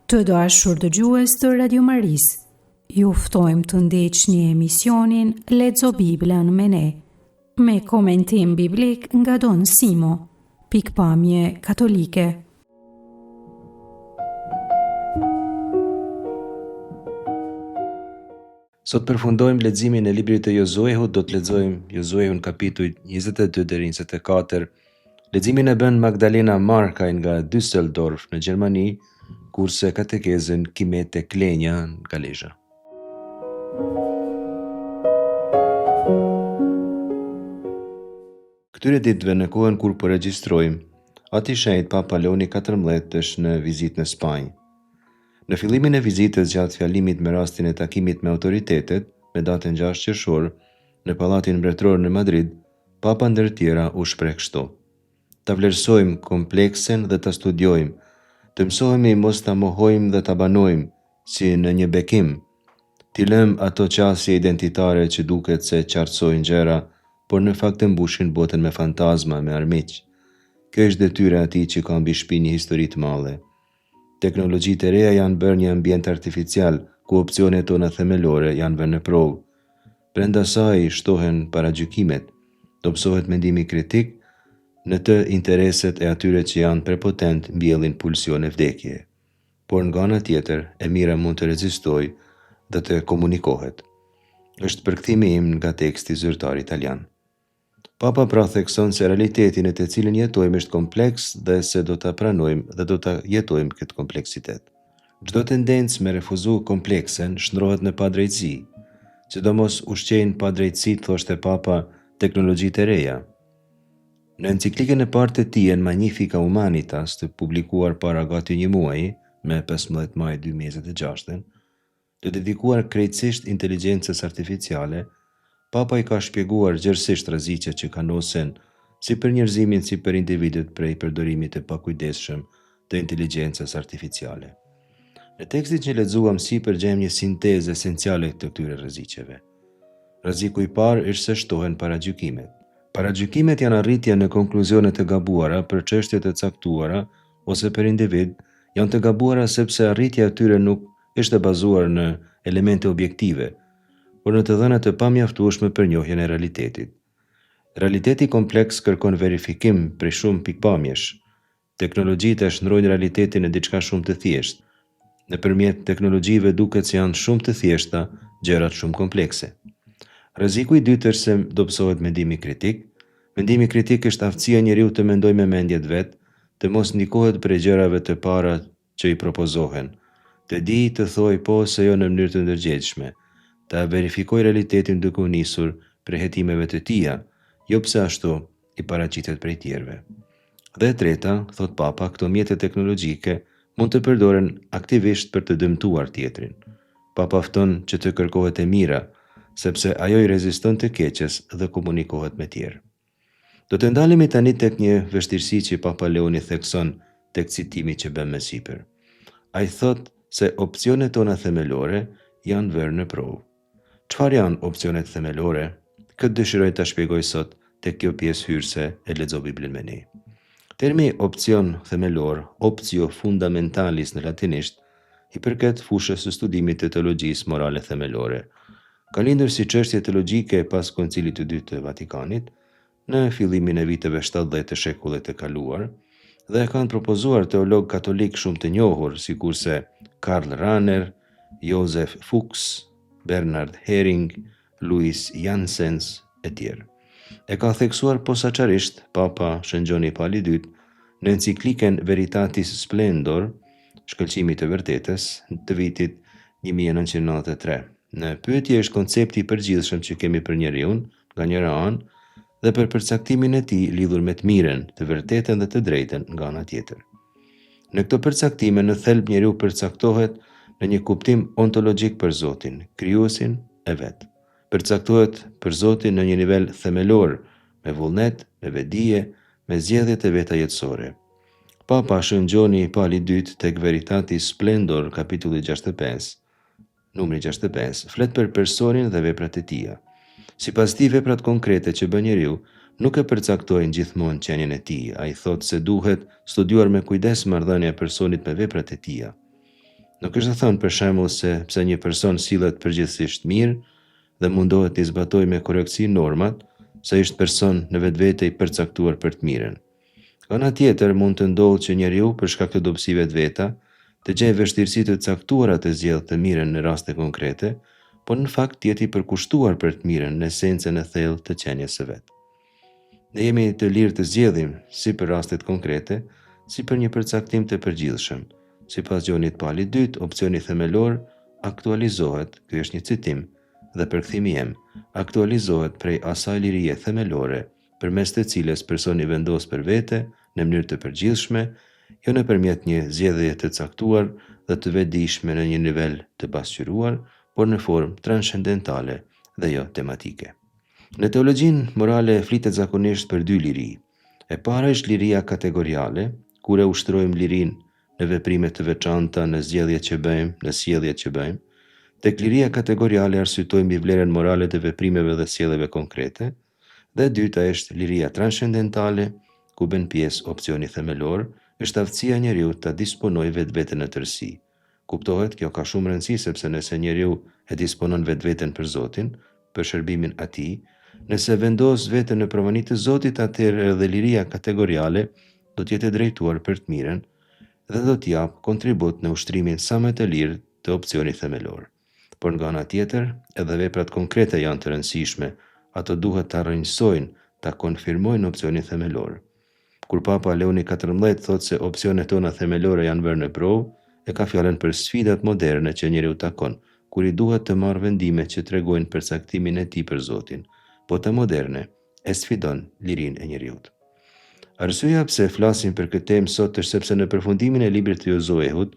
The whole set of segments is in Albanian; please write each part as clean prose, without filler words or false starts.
Të dashur dëgjues të Radio Maris, ju ftojmë të ndiqni emisionin Lexo Biblën me ne, me komentim biblik nga Don Simo, pikpamje katolike. Sot përfundojmë leximin e librit të Josuehut, do të lexojmë Josuehun kapitull 22 deri në 24. Leximin e bën Magdalena Markaj nga Düsseldorf në Gjermani, kurse katekezën Kimete Klenja në Galezha. Këtyre ditëve në kohën kur po regjistrojmë, ati shenjt Papa Leoni 14 është në vizitë në Spanjë. Në fillimin e vizitës gjatë fjalimit me rastin e takimit me autoritetet, me datën 6 qershor, në Pallatin Mbretëror në Madrid, Papa ndër tjera u shpreh kështu: ta vlerësojmë kompleksen dhe ta studiojmë, të mësohemi mos ta mohojmë dhe ta banojmë, si në një bekim, t'i lëm ato qasje identitare që duket se qartësojnë gjëra, por në fakt të mbushin botën me fantazma, me armiq. Kjo është detyra e atij që ka mbi shpinë një histori të madhe. Teknologjitë e reja janë bërë një ambient artificial, ku opsionet tona themelore janë vënë në provë. Brenda saj shtohen paragjykimet, dobësohet mendimi kritik, në të intereset e atyre që janë prepotent mbjellin pulsione vdekje. Por nga ana tjetër, e mira mund të rezistojë dhe të komunikohet. Është përkthimi im nga teksti zyrtar italian. Papa pra thekson se realiteti në të cilin jetojmë është kompleks dhe se do ta pranojmë dhe do ta jetojmë këtë kompleksitet. Çdo tendencë me refuzu kompleksen shndrohet në padrejtësi, sidomos ushqejnë padrejtësitë, thoshte Papa, teknologjitë e reja. Në enciklikën e parë të tij Magnificat Humanitas, të publikuar para gati një muaji, me 15 maj 2026, të dedikuar krejtësisht inteligjencës artificiale, Papa i ka shpjeguar gjërësisht rreziqet që kanosen si për njerëzimin si për individët prej përdorimit të pakujdesshëm të inteligjencës artificiale. Në tekstin që lexuam sipër gjejmë një sintezë esenciale të këtyre rreziqeve. Rreziku i parë është se shtohen paragjykimet. Paragjykimet janë arritje në konkluzione të gabuara për çështje të caktuara ose për individ, janë të gabuara sepse arritja e tyre nuk është e bazuar në elemente objektive, por në të dhëna të pamjaftueshme për njohjen e realitetit. Realiteti kompleks kërkon verifikim prej shumë pikpamjesh. Teknologjitë e shndrojnë realitetin në diçka shumë të thjeshtë. Nëpërmjet teknologjive duket se janë shumë të thjeshta gjërat shumë komplekse. Rreziku i dytë është se dobësohet mendimi kritik. Mendimi kritik është aftësia e njeriu të mendojë me mendjet vet, të mos ndikohet prej gjërave të para që i propozohen, të di të thojë po ose jo në mënyrë të ndërgjegjshme, ta verifikojë realitetin duke u nisur prej hetimeve të tija, jo pse ashtu i paraqitet prej tjerëve. Dhe e treta, thot Papa, këto mjete teknologjike mund të përdoren aktivisht për të dëmtuar tjetrin. Papa fton që të kërkohet e mira, sepse ajo i reziston të keqes dhe komunikohet me tjerë. Do të ndalemi tani tek një vështirësi që Papa Leoni thekson tek citimi që bëm më sipër. Ai thot se opsionet tona themelore janë vërë në provë. Çfarë janë opsionet themelore? Këtë dëshiroj ta shpjegoj sot tek kjo pjesë hyrëse e Lexo Biblën me ne. Termi opcion themelor, optio fundamentalis në latinisht, i përket fushës së studimit të teologjisë morale themelore. Ka lindur si çështje teologjike pas Koncilit të Dytë të Vatikanit, në fillimin e viteve 70 të shekullit të kaluar, dhe kanë propozuar teolog katolik shumë të njohur, sikurse Karl Rahner, Josef Fuchs, Bernard Häring, Louis Janssens e tjerë. E ka theksuar posaçarisht Papa Shëngjoni Pali II në enciklikën Veritatis Splendor, shkëlqimi të vërtetës, të vitit 1993. Në pyetje është koncepti i përgjithshëm që kemi për njeriun, nga njëra anë, dhe për përcaktimin e tij lidhur me të mirën, të vërtetën dhe të drejtën nga ana tjetër. Në këto përcaktime në thelb njeriu përcaktohet në një kuptim ontologjik për Zotin, krijuesin e vet. Përcaktohet për Zotin në një nivel themelor, me vullnet, me vedije, me zgjedhjet e veta jetësore. Papa Shëngjoni Pali II tek Veritatis Splendor, kapitulli 65, numri 65, flet për personin dhe veprat e tija. Sipas tij, veprat konkrete që bën njeriu nuk e përcaktojnë gjithmonë qenien e tij. Ai thotë se duhet studiuar me kujdes marrëdhënia e personit me veprat e tija. Nuk është të thënë për shembull se pse një person sillet përgjithsisht mirë dhe mundohet të zbatojë me korrektësi normat, se është person në vetvete i përcaktuar për të mirën. Ana tjetër mund të ndodhë që njeriu për shkak të dobësive të veta të gjejë vështirësi të caktuara të zgjidhë të mirën në raste konkrete, por në fakt të jetë i përkushtuar për të mirën në esencën e thellë të qenies së vet. Ne jemi të lirë të zgjedhim si për rastet konkrete, si për një përcaktim të përgjithshëm. Sipas Gjonit Pali 2, opsioni themelor aktualizohet, ky është një citim, dhe përkthimi im, aktualizohet prej asaj lirie themelore, përmes të cilës personi vendos për vete në mënyrë të përgjithshme, jo nëpërmjet një zgjedhjeje të caktuar dhe të vetëdijshme në një nivel të pasqyruar, por në formë transcendentale dhe jo tematike. Në teologjinë morale flitet zakonisht për dy liri. E para është liria kategoriale, kur e ushtrojmë lirinë në veprime të veçanta, në zgjedhjet që bëjmë, në sjelljet që bëjmë. Tek liria kategoriale arsytojmë mbi vlerën morale të veprimeve dhe sjelljeve konkrete, dhe e dyta është liria transcendentale, ku bën pjesë opsioni themelor, është aftësia e njeriut ta disponojë vetveten në tërësi. Kuptohet, kjo ka shumë rëndësi sepse nëse njeriu e disponon vetveten për Zotin, për shërbimin atij, nëse vendos veten në provani të Zotit, atëherë edhe liria kategoriale do të jetë drejtuar për të mirën dhe do të jap kontribut në ushtrimin sa më të lirë të opsionit themelor. Por nga ana tjetër, edhe veprat konkrete janë të rëndësishme, ato duhet ta rrënjësojnë, ta konfirmojnë opsionin themelor. Kur Papa Leoni XIV thotë se opsionet tona themelore janë vërë në provë, e ka fjalën për sfidat moderne që njeriu takon, kur i duhet të marrë vendime që tregojnë përcaktimin e tij për Zotin. Bota moderne e sfidon lirinë e njeriut. Arsyeja pse flasim për këtë temë sot është sepse në përfundimin e librit të Josuehut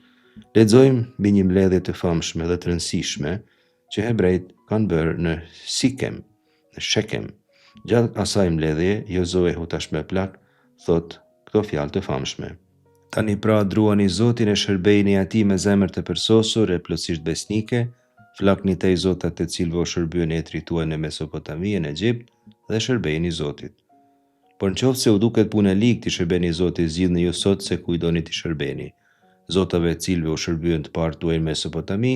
lexojmë mbi një mbledhje të famshme dhe të rëndësishme që hebrejt kanë bërë në Sikem, në Shekem. Gjatë asaj mbledhje, Josuehu tashmë plak thot këto fjalë të famshme. Tani pra druani Zotin e shërbejni atij me zemër të përsosur e plotësisht besnike, flakni tej zotat të cilëve u shërbyen etrit tuaj në Mesopotami, në Egjipt, dhe shërbejni Zotit. Por nëse u duket punë e ligë të shërbeni Zotit, zgjidhni ju sot se kujt doni të shërbeni. Zotave të cilëve u shërbyen të parë tuaj në Mesopotami,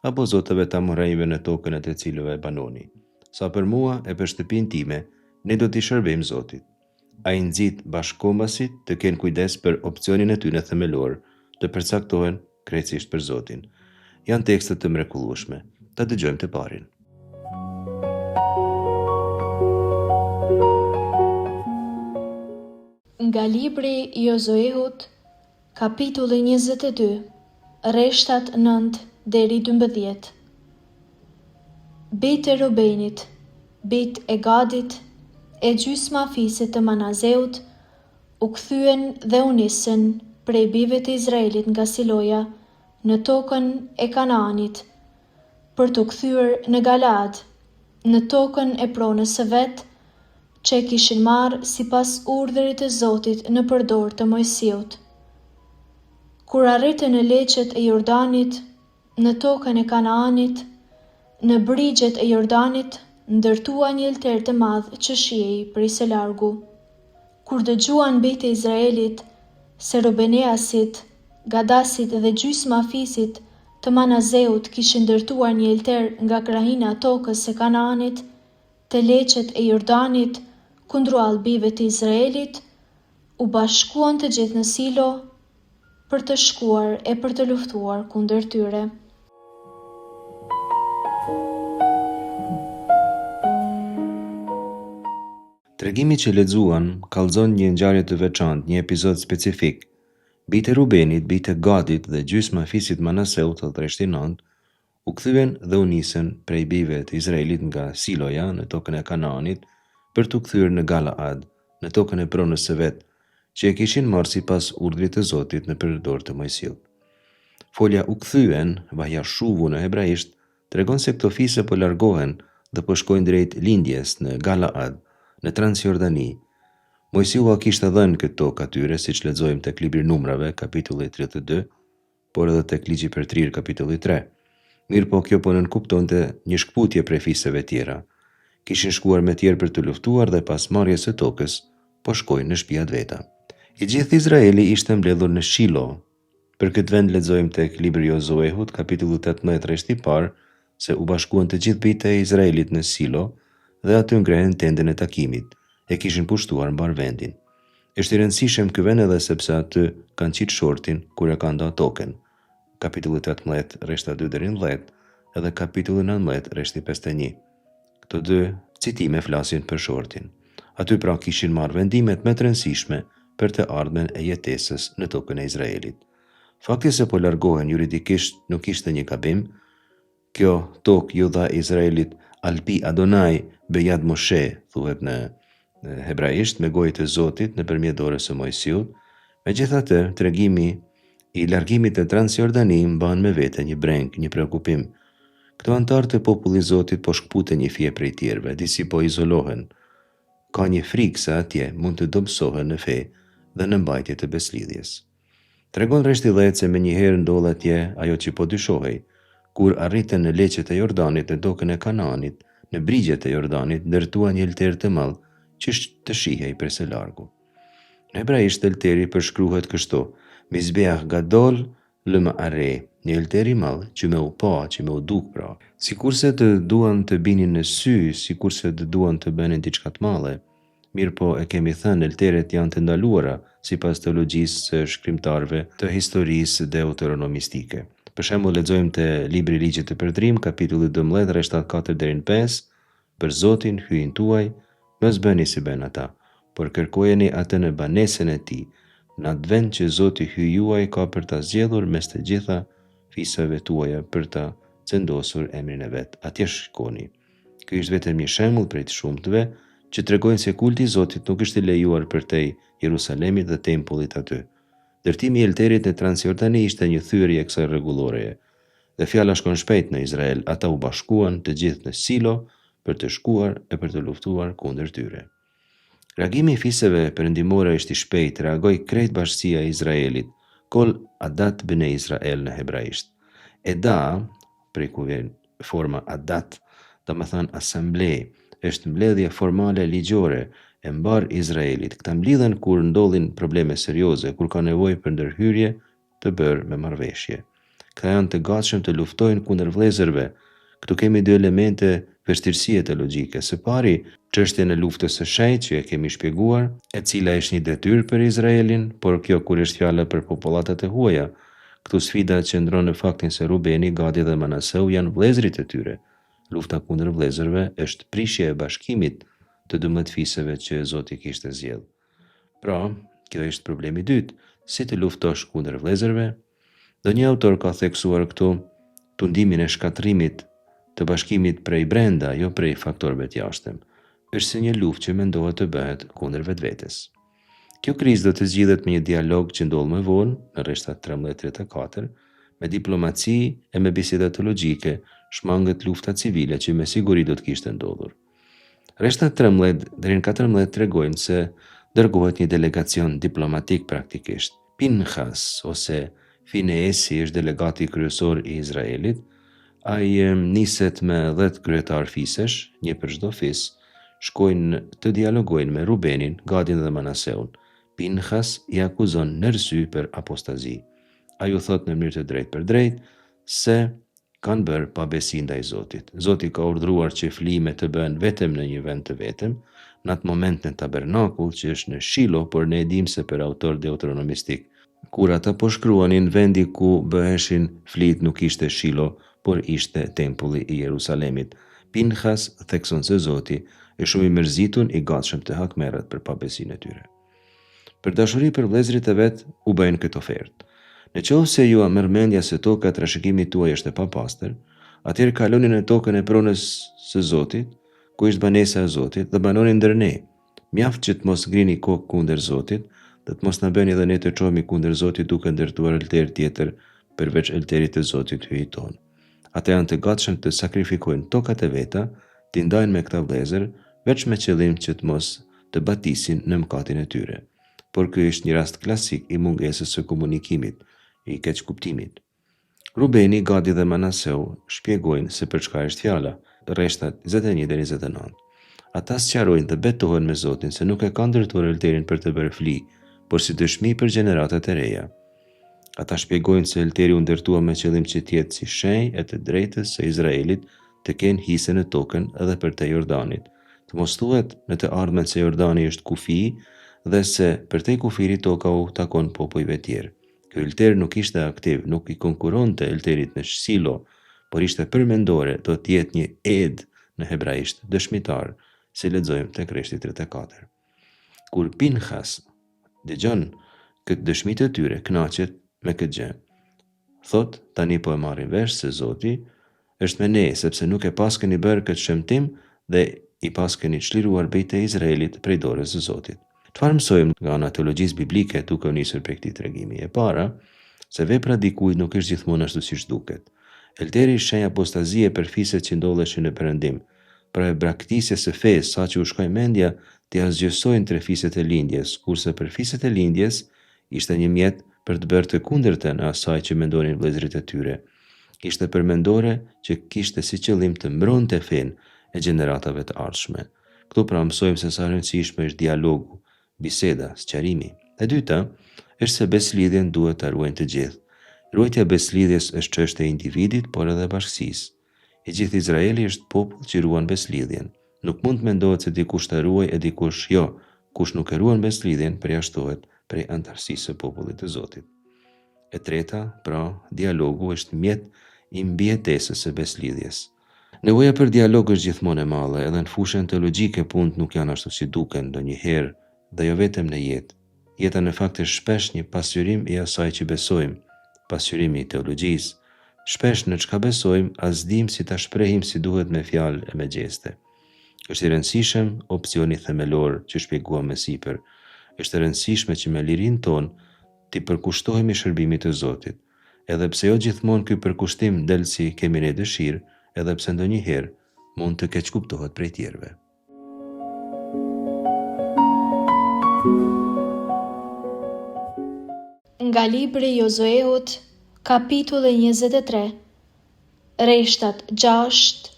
apo zotave të amorrejve në tokën e të cilëve banoni. Sa për mua e për shtëpinë time, ne do t'i shërbejmë Zotit. Ai nxit bashkëkombasit të kenë kujdes për opsionin e tyre themelor, të përcaktohen krejtësisht për Zotin. Janë tekste të mrekullueshme. Ta dëgjojmë të parin. Nga libri i Josuehut, kapitulli 22, rreshtat 9 deri 12. Bijtë e Rubenit, bijtë e Gadit, e gjysma fisit të Manaseut, u kthyen dhe u nisën prej bijve të Izraelit nga Siloja në tokën e Kanaanit, për t'u kthyer në Galaad, në tokën e pronës së vet, që e kishin marrë sipas urdhrit të Zotit në përdor të Mojsiut. Kur arritën në leqet e Jordanit, në tokën e Kanaanit, në brigjet e Jordanit, ndërtua një elter të madh që shihej prej së largu. Kur dëgjuan bijtë e Izraelit se Rubeneasit, Gadasit dhe gjysma fisit të Manaseut kishin ndërtuar një elter nga krahina e tokës së Kanaanit, te leqet e Jordanit, kundruall bijve të Izraelit, u bashkuan të gjithë në Silo për të shkuar e për të luftuar kundër tyre. Tregimi që lexuan kallëzon një ngjarje të veçantë, një episod specifik. Bijtë e Rubenit, bijtë e Gadit dhe gjysma e fisit Manaseut, thotë rreshti 9, u kthyen dhe u nisën prej bijve të Izraelit nga Siloja në tokën e Kanaanit për t'u kthyer në Galaad, në tokën e pronës së vet, që e kishin marrë sipas urdhrit të Zotit në përdor të Mojsiut. Folja u kthyen, vayashuvu në hebraisht, tregon se këto fise po largohen dhe po shkojnë drejt lindjes në Galaad, në Transjordani. Mojsiu kishte dhënë këtë tokë atyre, siç lexojmë tek libri Numrave, kapitulli 32, por edhe tek ligji për trirë, kapitulli 3. Mirë po kjo po nënkuptonte një shkputje prej fiseve tjera. Kishin shkuar me tjerë për të luftuar dhe pas marrjes së tokës, po shkojnë në shtëpiat veta. I gjithë Izraeli ishte mbledhur në Shilo, Për këtë vend lexojmë tek libri Jozuehut, kapitulli 18, rreshti i parë, se u bashkuan të gjithë bijtë e Izraelit në Silo dhe aty ngrehen tendën e takimit, e kishin pushtuar mbar vendin. Është i rëndësishëm ky vend edhe sepse aty kanë qitë shortin kur e kanë nda tokën. Kapitulli 18, rreshta 2 deri në 10, edhe kapitulli 19, rreshti 51. Këto dy citime flasin për shortin. Aty pra kishin marrë vendimet më të rëndësishme për të ardhmen e jetesës në tokën e Izraelit. Fakti se po largohen juridikisht nuk ishte një gabim. Kjo tokë ju dha Izraelit Alpi Adonai Bejad Moshe, thuhet në hebraisht, me gojë të Zotit nëpërmjet dorës së Mojsiut. Megjithatë, tregimi i largimit të Transjordani mban me vete një breng, një preokupim. Këto antarë të popullit Zotit po shkputen një fije prej tjerëve, disi po izolohen. Ka një frikë se atje mund të dobësohen në fe dhe në mbajtje të beslidhjes. Tregon rreshti 10 se me njëherë ndodh atje ajo që po dyshohej, kur arritën në leqet e Jordanit në tokën e Kanaanit, në brigjet e Jordanit, ndërtuan një elter të madh që të shihej prej së largu. Në hebraisht elteri përshkruhet kështu: Mizbeach Gadol L'Ma'are, një elter i madh që me u pa, që me u duk pra. Sikurse të duan të binin në sy, sikurse të duan të bënin diçka të madhe. Mirë po e kemi thënë, elteret janë të ndaluara sipas teologjisë së shkrimtarëve të historisë deuteronomistike. Për shembull, lexojmë te libri Ligjit të Përtrim, kapitulli 12, rreshtat 4 deri në 5, për Zotin hyjin tuaj, mos bëni si bën ata, por kërkojeni atë në banesën e tij, në atë vend që Zoti hyj juaj ka për ta zgjedhur mes të gjitha fisëve tuaja për ta cendosur emrin e vet. Atje shkoni. Ky është vetëm një shembull prej të shumtëve që tregojnë se kulti i Zotit nuk është i lejuar përtej Jerusalemit dhe tempullit aty. Ndërtimi i elterit në Transjordani ishte një thyrje e kësaj rregulloreje. Dhe fjala shkon shpejt në Izrael, ata u bashkuan të gjithë në Silo për të shkuar e për të luftuar kundër tyre. Reagimi i fisëve perëndimore ishte i shpejtë, reagoi krejt bashkësia e Izraelit, kol Adat bene Israel në hebraisht. Eda, prej ku vjen forma Adat, domethënë asamble, është mbledhje formale ligjore e mbar Izraelit. Këta mblidhen kur ndodhin probleme serioze, kur ka nevojë për ndërhyrje të bërë me marrëveshje. Këta janë të gatshëm të luftojnë kundër vëllezërve. Këtu kemi dy elemente vështirësie teologjike. Së pari, çështjen e luftës së shenjtë që e kemi shpjeguar, e cila është një detyrë për Izraelin, por kjo kur është fjala për popullatët e huaja. Këtu sfida qëndron në faktin se Rubeni, Gadi dhe Manaseu janë vëllezërit e tyre. Lufta kundër vëllezërve është prishje e bashkimit të 12 fisëve që Zoti kishte zgjedhur. Pra, kjo është problemi i dytë, si të luftosh kundër vëllezërve. Ndonjë autor ka theksuar këtu tundimin e shkatrimit të bashkimit prej brenda, jo prej faktorëve të jashtëm. Është si një luftë që mendohet të bëhet kundër vetvetes. Kjo krizë do të zgjidhet me një dialog që ndodh më vonë në rreshtat 13-34, me diplomaci e me biseda teologjike, shmangët lufta civile që me siguri do të kishte ndodhur. Rreshtat 13 deri në 14 tregojnë se dërgohet një delegacion diplomatik praktikisht. Pinchas ose Fineesi është delegati kryesor i Izraelit. Ai niset me 10 kryetar fisesh, një për çdo fis, shkojnë të dialogojnë me Rubenin, Gadin dhe Manaseun. Pinchas i akuzon nërsy për apostazi. Ai u thot në mënyrë të drejtë për drejtë se kanë bërë pabesi ndaj Zotit. Zoti ka urdhëruar që flimet të bëhen vetëm në një vend të vetëm, në atë moment në tabernakull që është në Shilo, por ne e dim se për autor deuteronomistik, kur ata po shkruanin, vendi ku bëheshin flit nuk ishte Shilo, por ishte tempulli i Jerusalemit. Pinchas thekson se Zoti është shumë i mërzitur, i gatshëm të hakmerret për pabesinë e tyre. Për dashuri për vëllezërit e vet u bëjnë këtë ofertë. Në qovë se ju a mërmendja se toka trashëgimit tuaj është e papastër, atëherë kaloni në tokën e pronës së Zotit, ku është banesa e Zotit, dhe banoni ndër ne. Mjaft që të mos ngrini kokë kundër Zotit, dhe të mos na bëni edhe ne të çohemi kundër Zotit duke ndërtuar elter tjetër përveç elterit të Zotit hyjit ton. Ata janë të gatshëm të sakrifikojnë tokat e veta, të ndajnë me këta vëllezër, veç me qëllim që të mos të batisin në mëkatin e tyre. Por ky është një rast klasik i mungesës së komunikimit, i keq kuptimit. Rubeni, Gadi dhe Manaseu shpjegojnë se për çka është fjala, rreshtat 21 deri 29. Ata sqarojnë dhe betohen me Zotin se nuk e kanë ndërtuar elterin për të bërë fli, por si dëshmi për gjeneratat e reja. Ata shpjegojnë se elteri u ndërtua me qëllim që t'jetë si shenjë e të drejtës së Izraelit të kenë hise në tokën edhe për te Jordanit. Të mos thuhet në të ardhmen se Jordani është kufi dhe se për te kufirit toka u takon popujve tjerë. Ky elter nuk ishte aktiv, nuk i konkuronte elterit në Shilo, por ishte përmendore, do të jetë një ed në hebraisht, dëshmitar, si lexojmë tek Reshti 34. Kur Pinhas dëgjon këtë dëshmi të tyre, kënaqet me këtë gjë. Thot, tani po e marrin vesh se Zoti është me ne, sepse nuk e pas keni bërë këtë shëmtim dhe i pas keni çliruar bijtë e Izraelit prej dorës së Zotit. Çfarë mësojmë nga ana teologjisë biblike duke u nisur prej këtij tregimi? E para, se vepra dikujt nuk është gjithmonë ashtu siç duket. Elteri shenjë apostazie për fiset që ndodheshin në perëndim. Pra e braktisjes së fesë, sa që u shkoi mendja t'i asgjësojnë tre fiset e lindjes, kurse për fiset e lindjes ishte një mjet për të bërë të kundërtën e asaj që mendonin vëllezërit e tyre. Ishte përmendore që kishte si qëllim të mbronte fenë e gjeneratave të ardhshme. Këtu pra mësojmë se sa rëndësishme është dialogu, biseda, sqarimi. E dyta është se beslidhjen duhet ta ruajnë të gjithë. Ruajtja e beslidhjes është çështje e individit, por edhe bashkësisë. I gjithë Izraeli është popull që ruan beslidhjen. Nuk mund të mendohet se dikush ta ruaj e dikush jo. Kush nuk e ruan beslidhjen përjashtohet prej antarësisë së popullit të Zotit. E treta, pra, dialogu është mjet i mbijetesës së beslidhjes. Nevoja për dialog është gjithmonë e madhe, edhe në fushën teologjike punët nuk janë ashtu si duken ndonjëherë, dhe jo vetëm në jetë. Jeta në fakt është shpesh një pasqyrim i asaj që besojmë, pasqyrimi i teologjisë. Shpesh në çka besojmë, as dim si ta shprehim si duhet me fjalë e me gjeste. Është i rëndësishëm opsioni themelor që shpjeguam më sipër. Është e rëndësishme që me lirinë tonë t'i përkushtohemi shërbimit të Zotit, edhe pse jo gjithmonë ky përkushtim del si kemi ne dëshirë, edhe pse ndonjëherë mund të keq kuptohet prej tjerëve. Nga libri i Josuehut, kapitulli 23, rreshtat 6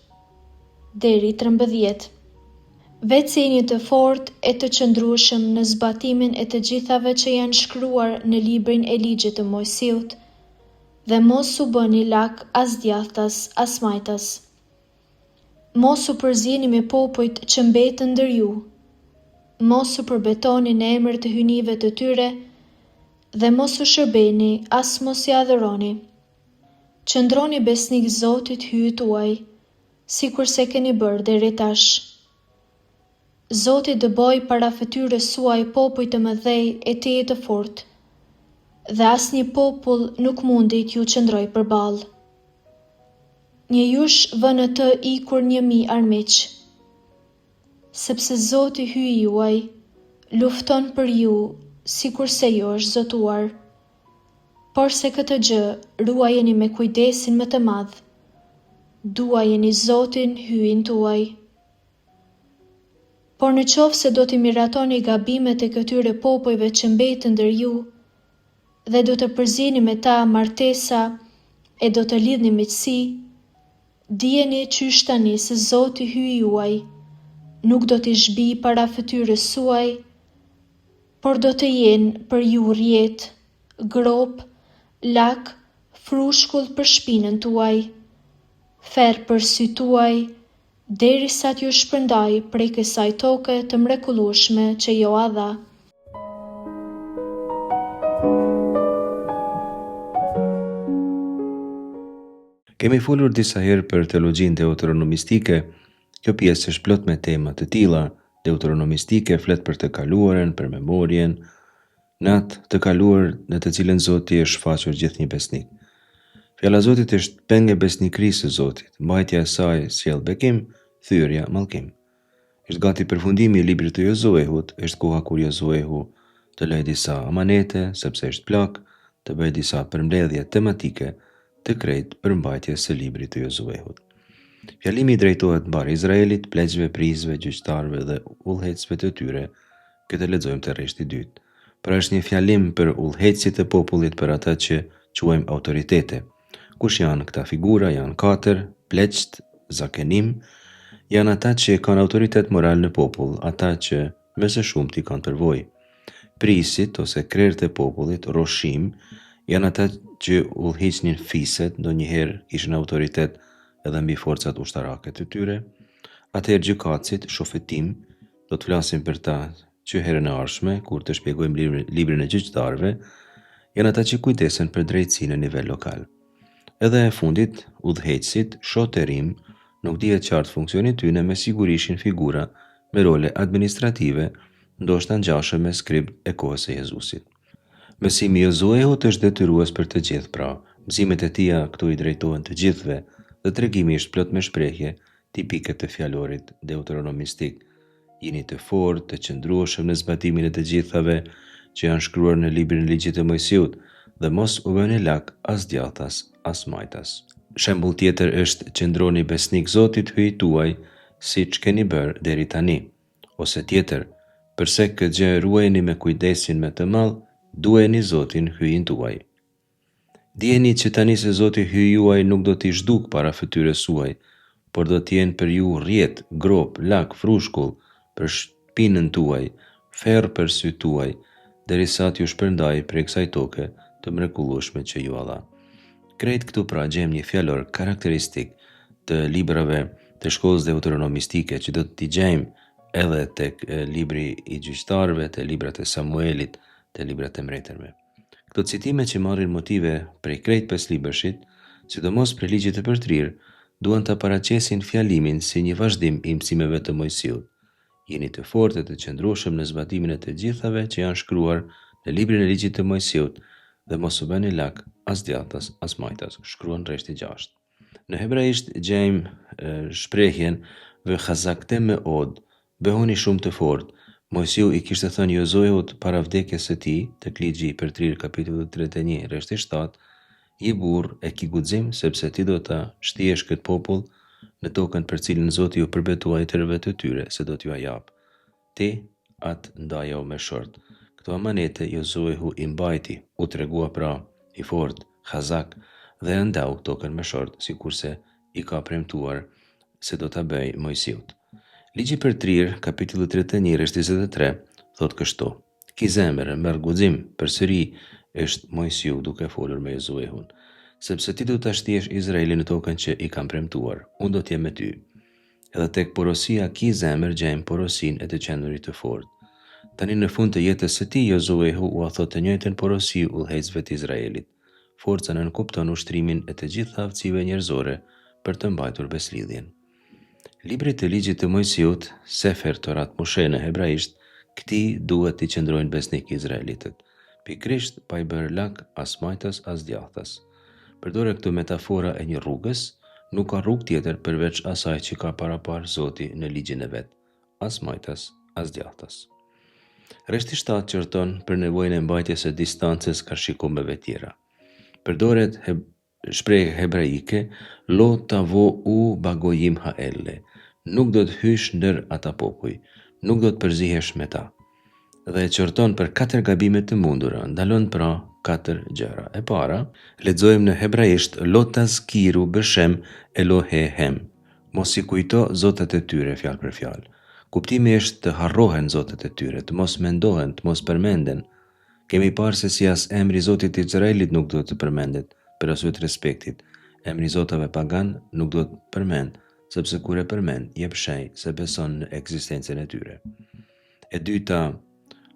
deri 13. Vecini të fortë e të qëndrueshëm në zbatimin e të gjithave që janë shkruar në librin e ligjit të Mojsiut, dhe mos u bëni lak as djathtas as majtas. Mos u përzini me popujt që mbetën ndër ju. Mos u përbetoni në emër të hynive të tyre, dhe mos u shërbeni as mos i adhuroni. Qëndroni besnik Zotit hyjit tuaj, sikur se keni bërë deri tash. Zoti dëboi para fytyrës suaj popujt të mëdhej e të jetë fortë, dhe asnjë popull nuk mundi t'ju qëndroj përballë. Një jush vë në të ikur 1000 armiq, sepse Zoti hyj juaj, lufton për ju, sikur se jo është zotuar. Por se këtë gjë ruajeni me kujdesin më të madh, duajeni Zotin hyjin tuaj. Por në qoftë se do t'i miratoni gabimet e këtyre popujve që mbetën ndër ju, dhe do të përzini me ta martesa e do të lidhni miqësi, dijeni qysh tani se Zoti hyj juaj, nuk do t'i zhbi para fytyrës suaj, por do të jenë për ju rjetë, grop, lak, frushkull për shpinën tuaj, ferr për sy tuaj, derisa t'ju shpërndaj prej kësaj toke të mrekullueshme që jo a dha. Kemi folur disa herë për teologjinë deuteronomistike. Kjo pjesë është plot me tema të tilla. Deuteronomistike flet për të kaluarën, për memorien, në atë të kaluar në të cilën Zoti është shfaqur gjithë një besnik. Fjala e Zotit është pengë e besnikërisë së Zotit, mbajtja e saj sjell bekim, thyrja mallkim. Është gati përfundimi i librit të Josuehut, është koha kur Josuehu të lejë disa amanete, sepse është plak, të bëjë disa përmbledhje tematike të krejt për mbajtjes së librit të Josuehut. Fjalimi drejtohet mbar Izraelit, pleqve, prizve, gjyqtarëve dhe udhëheqësve të tyre. Këtë lexojmë te rreshti 2. Pra është një fjalim për udhëheqësit e popullit, për ata që quajmë autoritete. Kush janë këta figura? Janë 4: pleqt, zakenim, janë ata që kanë autoritet moral në popull, ata që më së shumti kanë përvojë. Prisit ose krerët e popullit, roshim, Janë ata që udhëhiqnin fiset, ndonjëherë kishin autoritet edhe mbi forcat ushtarake të tyre. Atëherë gjykatësit, shofetim, do të flasim për ta që herën e ardhshme, kur të shpjegojmë librin e gjyqtarëve, janë ata që kujdesen për drejtësinë në nivel lokal. Edhe e fundit, udhëheqësit, shoterim, nuk dihet qartë funksioni tyre, me siguri ishin figura me role administrative, ndoshta ngjashme me skribët e kohës së Jezusit. Mësimi i Josuehut është detyrues për të gjithë, pra, mësimet e tija këtu i drejtohen të gjithëve dhe tregimi është plot me shprehje tipike të fjalorit deuteronomistik. Jini të fortë, të qëndrueshëm në zbatimin e të gjithave që janë shkruar në librin e ligjit të Mojsiut, dhe mos u bëni lak as djathtas as majtas. Shembull tjetër është qëndroni besnik Zotit hyjit tuaj, siç keni bërë deri tani. Ose tjetër, përse këtë gjë ruajeni me kujdesin me të madh, duheni Zotin hyjin tuaj. Dijeni që tani se Zoti hyji juaj nuk do t'i zhduk para fytyrës suaj, por do t'jenë për ju rrjet, grop, lak, frushkull për shpinën tuaj, ferr për sytë tuaj, derisa t'ju shpërndaj prej kësaj toke të mrekullueshme që ju dha. Krejt këtu pra gjem një fjalor karakteristik të librave të shkollës deuteronomistike që do t'i gjejmë edhe tek libri i gjyqtarëve, te librat e Samuelit, te librat e mbretërve. Këto citime që marrin motive prej krejt 5 libërshit, sidomos prej ligjit të përtrirë, duan të paraqesin fjalimin si një vazhdim i mësimeve të Mojsiut. Jeni të fortë e të qëndrueshëm në zbatimin e të gjithave që janë shkruar në librin e ligjit të Mojsiut, dhe mos u bëni lak as djathtas as majtas, shkruan rreshti 6. Në hebraisht gjejmë shprehjen v'chazaktem me'od, bëhuni shumë të fortë. Mojsiu i kishte thënë Josuehut para vdekjes së tij, tek ligji i përtrirë kapitulli 31 rreshti 7, i burr e ki guxim sepse ti do ta shtiesh këtë popull në tokën për cilën Zoti ju përbetua etërve të tyre se do t'ju jap. Ti atë ndajo me short. Këto amanete Josuehu i mbajti, u tregua pra i fort, Khazak, dhe ndau tokën me short, sikurse i ka premtuar se do ta bëj Mojsiut. Ligji për trirë, kapitulli 31, rreshti 23, thot kështu: Ki zemër, merr guxim, përsëri është Mojsiu duke folur me Josuehun, sepse ti do ta shtiesh Izraelin në tokën që i kam premtuar, unë do t'jem me ty. Edhe tek porosia ki zemër gjejmë porosin e të qenurit të fortë. Tani në fund të jetës së tij, Josuehu u thot të njëjtën porosi udhëheqësve të Izraelit. Forca nënkupton ushtrimin e të gjitha aftësive njerëzore për të mbajtur beslidhjen. Libri të ligjit të Mojsiut, Sefer Torat Moshe në hebraisht, këtij duhet t'i qëndrojnë besnik izraelitët. Pikrisht pa i bërë lak as majtas as djathtas. Përdore këtu metafora e një rrugës, nuk ka rrugë tjetër përveç asaj që ka parapar Zoti në ligjin e vet, as majtas as djathtas. Rreshti 7 qorton për nevojën e mbajtjes së distancës ka shikumeve tjera. Përdoret shprehje hebraike lo tavo u bagojim haelle, nuk do të hysh ndër ata popuj, nuk do të përzihesh me ta. Dhe e qorton për 4 gabime të mundura, ndalon pra 4 gjëra. E para, lexojmë në hebraisht lo tazkiru b'shem Elohehem, mos i kujto zotat e tyre fjalë për fjalë. Kuptimi është të harrohen zotat e tyre, të mos mendohen, të mos përmenden. Kemi parë se si as emri Zotit i Izraelit nuk do të përmendet, për arsye të respektit. Emri zotave pagan nuk do të përmend, sepse kur e përmend, jep shenjë se beson në ekzistencën e tyre. E dyta,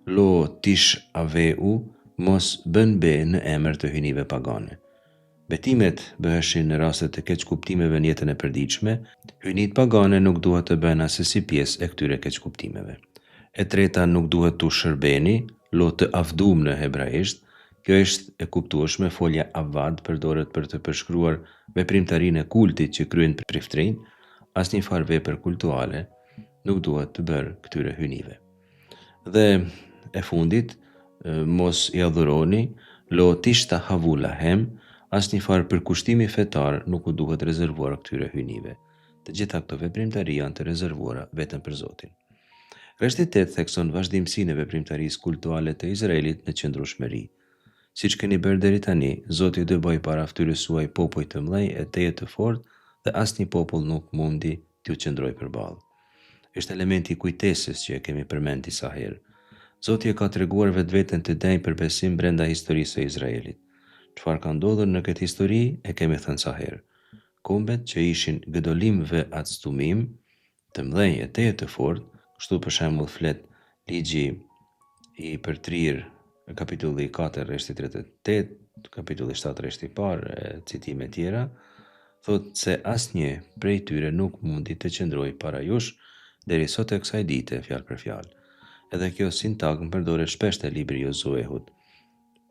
lo tish aveu, mos bën be në emër të hyjnive pagane. Betimet bëheshin në rastet të keq kuptimeve në jetën e përditshme, hyjnit pagane nuk duhet të bëhen asesi pjesë e këtyre keq kuptimeve. E treta, nuk duhet të shërbeni, lo të avdum në hebraisht. Kjo është e kuptueshme, folja avad përdoret për të përshkruar veprimtarinë e kultit që kryen priftrin, asnjë farë vepër kultuale nuk duhet të bërë këtyre hyjnive. Dhe e fundit, mos i adhuroni, lo tishta havulahem, asnjë farë përkushtimi fetar nuk u duhet rezervuar këtyre hyjnive. Të gjitha këto veprimtari janë të rezervuara vetëm për Zotin. Rreshti 8 thekson vazhdimsinë e veprimtarisë kultuale të Izraelit në qëndrueshmëri. Siç keni bërë deri tani, Zoti do bëj para fytyrës suaj popull të mëdhenj e teje të fortë dhe asnjë popull nuk mundi t'ju qëndrojë përballë. Është elementi i kujtesës që e kemi përmend disa herë. Zoti e ka treguar vetveten të denjë për besim brenda historisë së Izraelit. Çfarë ka ndodhur në këtë histori e kemi thënë sa herë. Kombet që ishin gëdolim ve actumim, të mdhenj e teje të fort, kështu për shembull flet ligji i përtrir kapitulli 4 rreshti 38, kapitulli 7 rreshti i parë, citime tjera, thot se asnjë prej tyre nuk mundi të qëndrojë para jush deri sot e kësaj dite, fjalë për fjalë. Edhe kjo sintagmë përdoret shpesh te libri i Josuehut,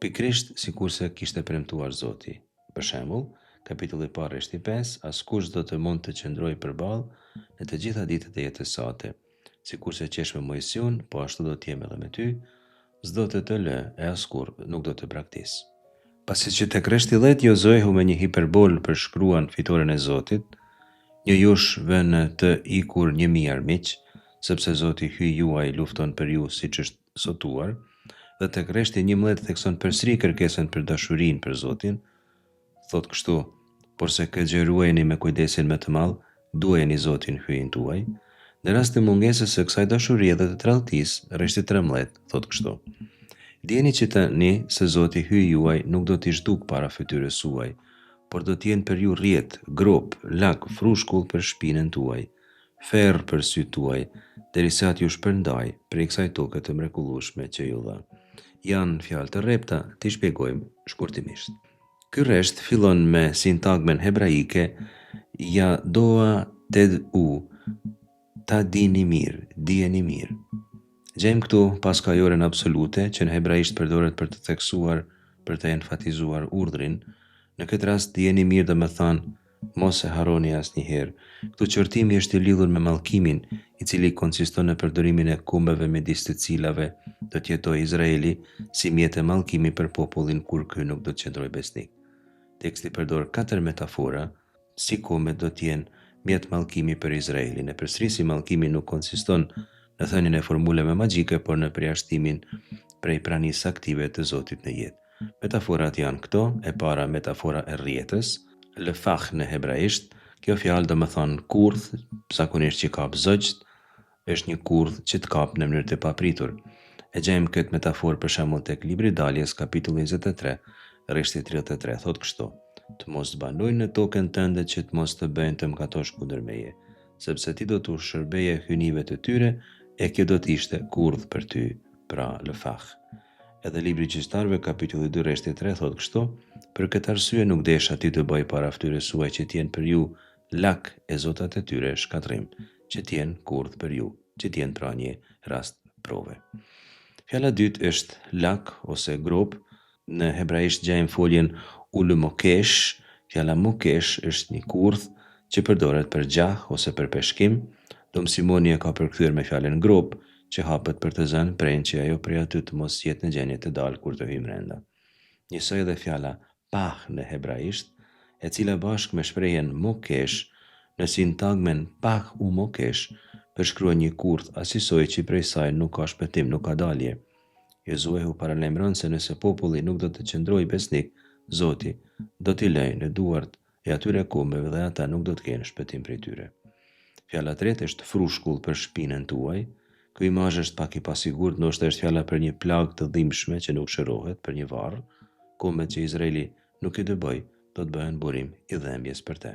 pikrisht sikurse kishte premtuar Zoti. Për shembull, kapitulli 1 rreshti 5, askush do të mund të qëndrojë përballë në të gjitha ditët e jetës sate. Sikurse qesh me Mojsiun, po ashtu do të jem edhe me ty, s'do të lë e askur nuk do të braktis. Pasi që tek rreshti 10 Josuehu me një hiperbol përshkruan fitoren e Zotit, një jush vënë të ikur 1000 armiq, sepse Zoti hyj juaj lufton për ju siç është sotuar, dhe tek rreshti 11 thekson përsëri kërkesën për dashurinë për Zotin, thot kështu: por se këtë gjë ruajeni me kujdesin më të madh, duajeni Zotin hyjin tuaj. Në rast të mungesës së kësaj dashurie dhe të tradhtisë, rreshti 13 thot kështu: Dijeni që tani se Zoti hyj juaj nuk do t'i zhduk para fytyrës suaj, por do t'jenë për ju rrjet, grop, lak, frushkull për shpinën tuaj, ferr për syt tuaj, derisa t'ju shpërndaj prej kësaj toke të mrekullueshme që ju dha. Janë fjalë të rrepta, t'i shpjegojmë shkurtimisht. Ky rresht fillon me sintagmen hebraike ja doa ted u, ta dini mirë, dijeni mirë. Gjejmë këtu paskajoren absolute që në hebraisht përdoret për të theksuar, për të enfatizuar urdhrin. Në këtë rast dijeni mirë do të thonë mos e harroni asnjëherë. Këtu qortimi është i lidhur me mallkimin, i cili konsiston në përdorimin e kombeve midis të cilave do të jetojë Izraeli si mjet e mallkimi për popullin kur ky nuk do të qëndrojë besnik. Teksti përdor 4 metafora si kombet do të jenë mjet mallkimi për Izraelin. E përsërisi mallkimi nuk konsiston në thënien e formuleve magjike, por në përjashtimin prej pranisë aktive të Zotit në jetë. Metaforat janë këto: e para metafora e rrjetës, lefach në hebraisht. Kjo fjalë do të thonë kurth, zakonisht që kap zogj, është një kurth që të kap në mënyrë të papritur. E gjejmë këtë metaforë për shembull tek libri i Daljes, kapitulli 23, rreshti 33, thot kështu: të mos banojnë në tokën tënde që të mos të bëjnë të mëkatosh kundër meje, sepse ti do të shërbeje hynive të tyre, e kjo do të ishte kurth për ty, pra lefach. Edhe libri i Gjyqtarëve, kapitulli 2, rreshti 3, thot kështu: për këtë arsye nuk desha ti të bëj para fytyrës suaj që t'jenë për ju lak e zotat e tyre shkatrim, që t'jenë kurth për ju, që t'jenë pra një rast prove. Fjala dytë është lak ose grop. Në hebraisht gjejmë foljen ulmokesh. Fjala mokesh është një kurth që përdoret për gjah ose për peshkim. Dom Simoni e ka përkthyer me fjalën grop, që hapet për të zënë prenë që ajo prej aty të mos jetë në gjendje të dalë kur të hyjë brenda. Njësoj edhe fjala pah në hebraisht, e cila bashkë me shprehjen mokesh në sintagmen pah u mokesh përshkruan një kurth asisoj që prej saj nuk ka shpëtim, nuk ka dalje. Josuehu paralajmëron se nëse populli nuk do të qëndrojë besnik, Zoti do t'i lëjë në duart e atyre kombeve dhe ata nuk do të kenë shpëtim prej tyre. Fjala tretë është frushkull për shpinën tuaj. Ky imazh është pak i pasigurt, ndoshta është fjala për një plagë të dhimbshme që nuk shërohet, për një varr. Kombet që Izraeli nuk i dëboj, do të bëhen burim i dhembjes për te.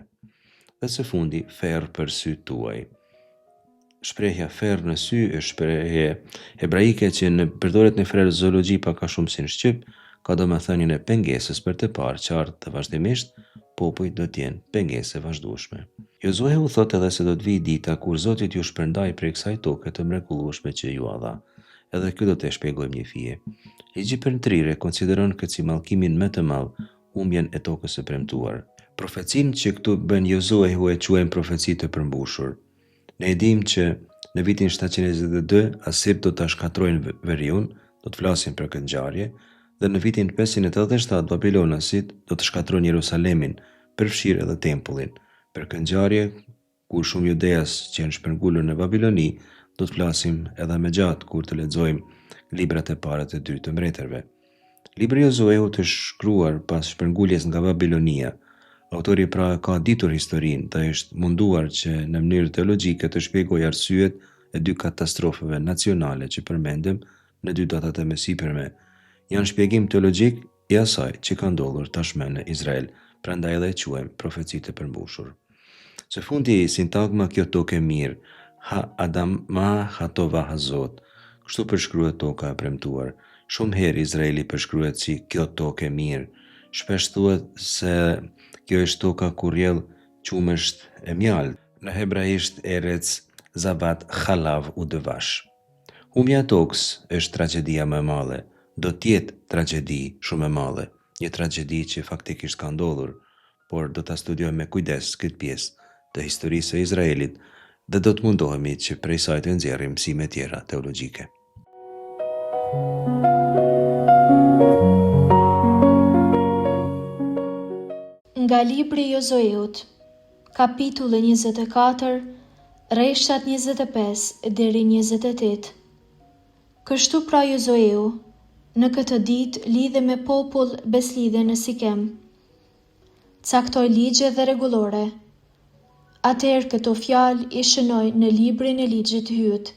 Dhe së fundi, ferr për syt tuaj. Shprehja ferr në sy është shprehje hebraike që përdoret në frazeologji pak a shumë si në shqip, ka domethënien e pengesës për të parë qartë dhe vazhdimisht, popujt do të jenë pengesë vazhdueshme. Josuehu thot edhe se do të vijë dita kur Zoti ju shpërndaj prej kësaj toke të mrekullueshme që ju dha. Edhe kjo do të shpjegojmë një fije. Ligji perëndrire konsideron këtë si mallkimin më të madh, humbjen e tokës së premtuar. Profecinë që këtu bën Josuehu e quajmë profeci të përmbushur. Ne e dimë që në vitin 722 Asirt do ta shkatrojnë Veriun, do të flasim për këtë ngjarje, dhe në vitin 587 Babilonasit do të shkatrojnë Jerusalemin, përfshirë edhe tempullin. Për këtë ngjarje, ku shumë judeas që janë shpërngulur në Babiloni, do të flasim edhe më gjatë kur të lexojmë librat e parë të dy të mbretërve. Libri i Josuehut është shkruar pas shpërnguljes nga Babilonia. Autori pra ka ditur historinë dhe është munduar që në mënyrë teologjike të shpjegojë arsyet e dy katastrofeve nacionale që përmendëm në dy datat e mësipërme. Janë shpjegim teologjik i asaj që ka ndodhur tashmë në Izrael, prandaj edhe e quajmë profecitë e përmbushur. Së fundi sintagma kjo tokë e mirë, ha Adam ma hatova hazot, kështu përshkruhet toka e premtuar. Shumë herë Izraeli përshkruhet si kjo tokë e mirë. Shpesh thuhet se kjo është toka ku rrjedh qumësht e mjalt. Në hebraisht erec zabat khalav u dëvash. Humbja e tokës është tragedia më e madhe. Do t'jetë tragedi shumë e madhe, një tragedi që faktikisht ka ndodhur, por do ta studiojmë me kujdes këtë pjesë të historisë së Izraelit dhe do të mundohemi që prej saj të nxjerrim mësime tjera teologjike. Nga libri i Josueut, kapitulli 24, rreshtat 25 deri 28. Kështu pra Josueu, në këtë ditë lidhe me popull beslidhe në Sikem. Caktoi ligje dhe rregullore. Atëherë këto fjalë i shënoi në librin e ligjit të hyet.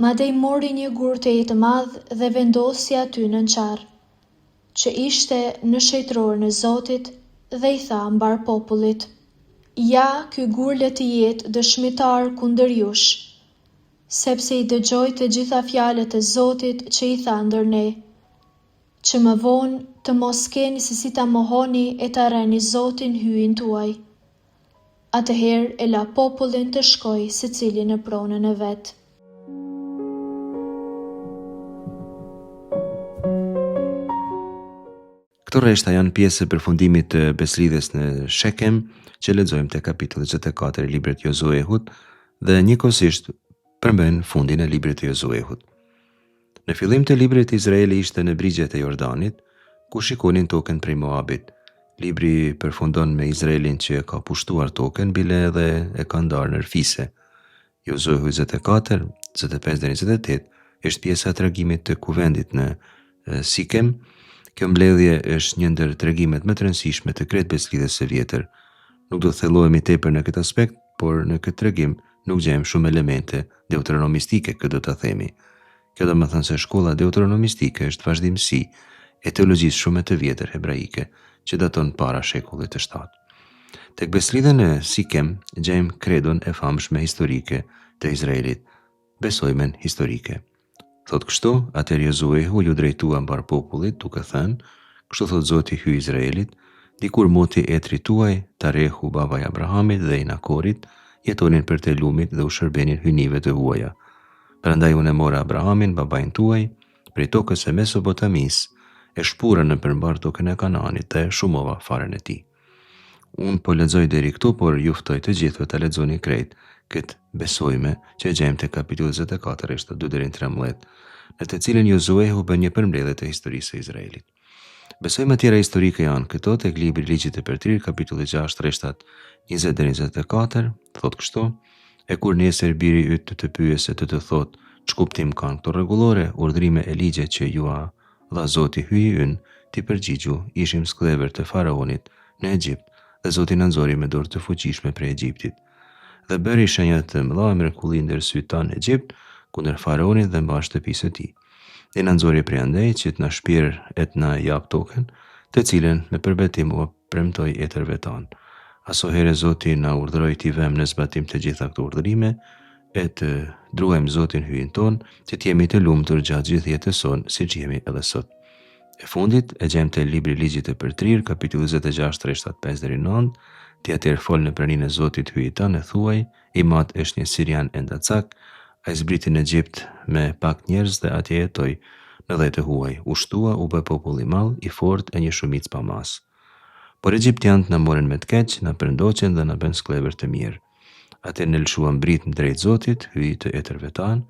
Madej mori një gur të jetë madh dhe vendosi aty në qarr, që ishte në shejtrorën e Zotit, dhe i tha mbar popullit: ja, ky gur le të jetë dëshmitar kundër jush, sepse i dëgjoj të gjitha fjalët e Zotit që i tha ndër ne, që më vonë të mos keni se si ta mohoni e ta rreni Zotin hyjin tuaj. Atëherë e la popullin të shkoj secili në pronën e vet. Këto rreshta janë pjesë e përfundimit të beslidhjes në Shekem, që lexojmë te kapitulli 24 i librit të Josuehut dhe njëkohësisht përmban fundin e librit të Josuehut. Në fillim të librit Izraeli ishte në brigjet e Jordanit, ku shikonin tokën prej Moabit. Libri përfundon me Izraelin që ka pushtuar tokën, bile edhe e ka ndarë në rfise. Josuehu 24, 25 deri 28 është pjesa e tregimit të kuvendit në Sikem. Kjo mbledhje është një ndër tregimet më të rëndësishme të krejt beslidhjes së vjetër. Nuk do të thellohemi tepër në këtë aspekt, por në këtë tregim nuk gjejmë shumë elemente deuteronomistike, këtë do ta themi. Kjo do të thënë se shkolla deuteronomistike është vazhdimsi e teologjisë shumë të vjetër hebraike, që daton para shekullit të 7. Tek beslidhja në Sikem gjejmë kredon e famshme historike të Izraelit, besojmen historike. Thot kështu, atëherë Josuehu ju drejtua mbar popullit, duke thënë: kështu thot Zoti hyj Izraelit, dikur moti etri tuaj, Tarehu baba i Abrahamit dhe i Nakorit, jetonin për te lumit dhe u shërbenin hyjnive të huaja. Prandaj unë e mora Abrahamin, babain tuaj, prej tokës e Mesopotamis, e shpura në përmbar tokën e Kanaanit dhe shumova faren e tij. Unë po lexoj deri këtu, por ju ftoj të gjithëve ta lexoni krejt këtë besojme që gjejmë te kapitulli 24 rreshtat 2 deri në 13, në të cilën Josuehu bën një përmbledhje të historisë së Izraelit. Besojme tjera historike janë këto tek libri i Ligjit të Përtrir, kapitulli 6 rreshtat 20 deri në 24, thot kështu: e kur nesër biri yt të pyesë të thot, ç'kuptim kanë këto rregullore, urdhrime e ligjet që ju dha Zoti hyji ynë, ti përgjigju: ishim sklever të faraonit në Egjipt, dhe Zoti na nxori me dorë të fuqishme prej Egjiptit. Dhe bëri shenja të mëdha e mrekulli ndër sytë tanë në Egjipt, kundër faraonit dhe mbar shtëpisë së tij. Dhe na nxori prej andej që të na shpir e të na jap tokën, të cilën me përbetim u premtoi etërve tanë. Asoherë Zoti na urdhëroi t'i vëmë në zbatim të gjitha këto urdhërime, e të druajmë Zotin hyjin ton, që t'jemi të lumtur gjatë gjithë jetës sonë, siç jemi edhe sot. E fundit e gjejmë te libri i Ligjit të Përtrir, kapitulli 26 rreshtat 5 deri në 9, ti atëherë fol në praninë e Zotit hyjit tanë e thuaj: i mat është një sirian endacak, ai zbriti në Egjipt me pak njerëz dhe atje jetoi në dhet e huaj. U shtua, u bë popull i madh, i fortë e një shumicë pa mas. Por egjiptianët na morën me të keq, na përndoqën dhe na bën sklever të mirë. Atë në lëshuam brit në drejt Zotit, hyj të etërve tanë,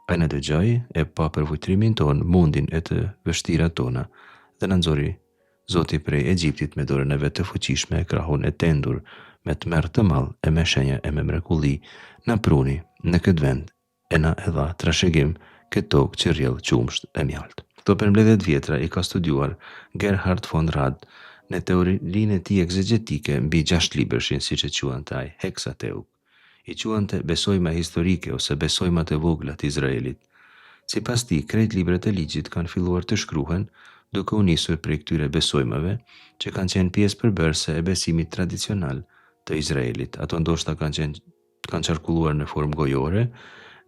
ai na dëgjoi, e pa përvojtrimin ton, mundin e të vështirat tona, dhe na nxori Zoti prej Egjiptit me dorën e vet të fuqishme, e krahun e tendur, me tmerr të madh e me shenja e me mrekulli, na pruni në këtë vend, e na e dha trashëgim këtë tokë që rrjedh qumsht e mjalt. Këto përmbledhje të vjetra i ka studiuar Gerhard von Rad në teorinë e tij egzegetike mbi 6 libërshin, siç e quante ai, Heksateuk. I quante besojma historike ose besojmat e vogla të Izraelit. Sipas tij, krejt librat e ligjit kanë filluar të shkruhen duke u nisur prej këtyre besojmave që kanë qenë pjesë përbërëse e besimit tradicional të Izraelit. Ato ndoshta kanë qarkulluar në formë gojore,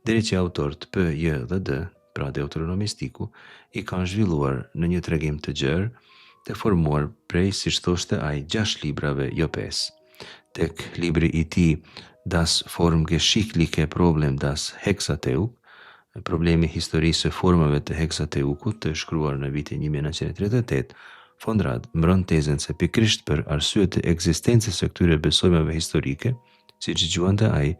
deri që autorët P, J dhe D, pra Deuteronomistiku, i kanë zhvilluar në një tregim të gjerë, të formuar prej, siç thoshte ai, 6 librave, jo 5. Tek libri i tij Das formgeschichtliche Problem das Hexateuk, problemi historisë së formave të Hexateukut, të shkruar në vitin 1938, von Rad mbron tezën se pikërisht për arsye të ekzistencës së këtyre besojmeve historike, siç gjuante ai,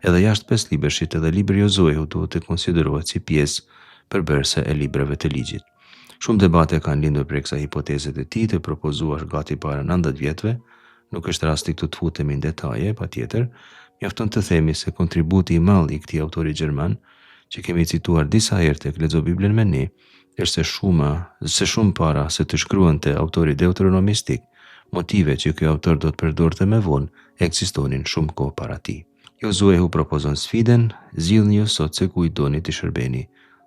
edhe jashtë 5 libreshit edhe libri Jozueut duhet të konsiderohet si pjesë përbërëse e librave të ligjit. Shumë debate kanë lindur prej kësaj hipotezet e tij të propozuar gati para 90 vjetëve, nuk është rasti këtu të futemi në detaje, patjetër, mjafton të themi se kontributi i madh i këtij autori gjerman, që kemi cituar disa herë tek Lexo Biblën me ne, është se shumë para se të shkruante autori deuteronomistik, motive që ky autor do të përdorte më vonë ekzistonin shumë kohë para tij. Jozuehu propozon sfiden, zgjidhni ju sot se ku i doni të shërbeni,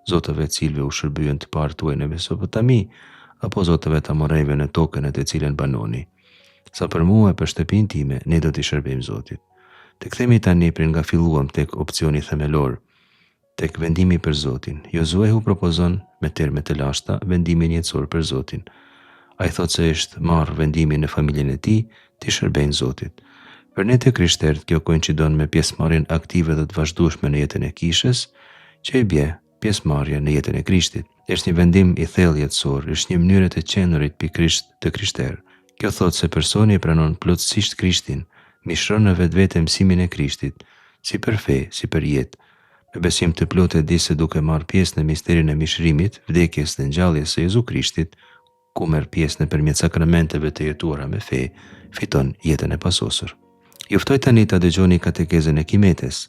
zotëve cilve u shërbyen të parë tuaj në Mesopotami, apo zotëve të amorejve në tokën e të cilën banoni. Sa për mua e për shtëpinë time, ne do t'i shërbejmë Zotit. Të kthehemi tani prej nga filluam tek opcioni themelor, tek vendimi për Zotin. Jozuehu propozon me terme të lashta vendimin jetësor për Zotin. Ai thot se është marrë vendimin në familjen e tij të shërbejnë Zotit. Për ne të krishterët kjo koincidon me pjesëmarrjen aktive dhe të vazhdueshme në jetën e kishës, që i bie pjesëmarrja në jetën e Krishtit. Është një vendim i thellë jetësor, është një mënyrë të qenurit pikërisht të krishterë. Kjo thot se personi e pranon plotësisht Krishtin, mishron në vetvete mësimin e Krishtit, si për fe, si për jetë. Me besim të plotë e di se duke marrë pjesë në misterin e mishrimit, vdekjes dhe ngjalljes së Jezu Krishtit, ku merr pjesë nëpërmjet sakramenteve të jetuara me fe, fiton jetën e pasosur. Ju ftoj tani ta dëgjoni katekezën e Kimetes.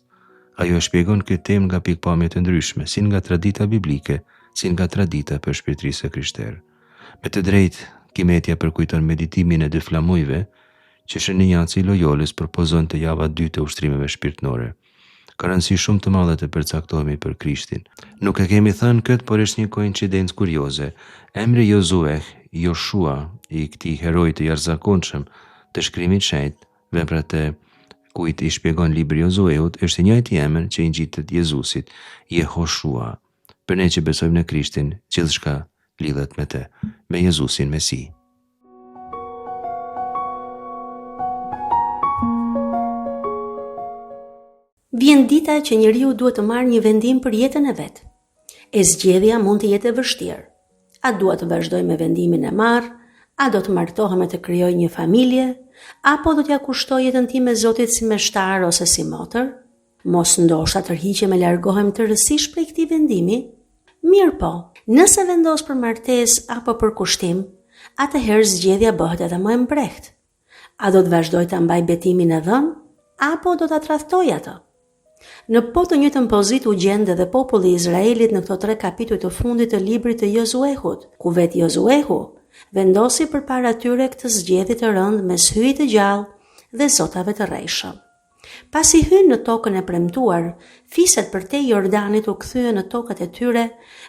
Ajo e shpjegon këtë temë nga pikpamje të ndryshme, si nga tradita biblike, si nga tradita për shpirtërisë krishterë. Me të drejtë, Kimetja përkujton meditimin e dy flamujve, që Shënjënjaci Loyolës propozon të java 2 të ushtrimeve shpirtënore. Ka rëndësi shumë të madhe të përcaktohemi për Krishtin. Nuk e kemi thënë këtë, por është një koincidencë kurioze. Emri Jozueh, Joshua, i këtij heroi të jashtëzakonshëm të shkrimit shenjtë, veprat e kujt i shpjegon libri Jozueut, është i njëjti emër që i ngjitet Jezusit, Jehoshua. Për ne që besojmë në Krishtin, gjithçka lidhet me të, me Jezusin Mesi. Vjen dita që njeriu duhet të marrë një vendim për jetën e vet. E zgjedhja mund të jetë e vështirë. A dua të vazhdoj me vendimin e marrë, a do të martohem e të krijoj një familje, apo do t'ja kushtoj jetën time Zotit si meshtar ose si motër? Mos ndoshta tërhiqem e largohem tërësisht prej këtij vendimi? Mirë po, nëse vendos për martesë apo për kushtim, atëherë zgjedhja bëhet edhe më e mprehtë. A do të vazhdoj ta mbaj betimin e dhënë, apo do ta tradhtoj atë? Në po të njëjtën pozitë u gjende edhe populli i Izraelit në këto 3 kapituj të fundit të librit të Jozuehut, ku vetë Jozuehu vendosi përpara tyre këtë zgjedhje të rëndë mes hyjit të gjallë dhe zotave të rrejshëm. Pasi hynë në tokën e premtuar, fiset përtej Jordanit u kthyen në tokat e tyre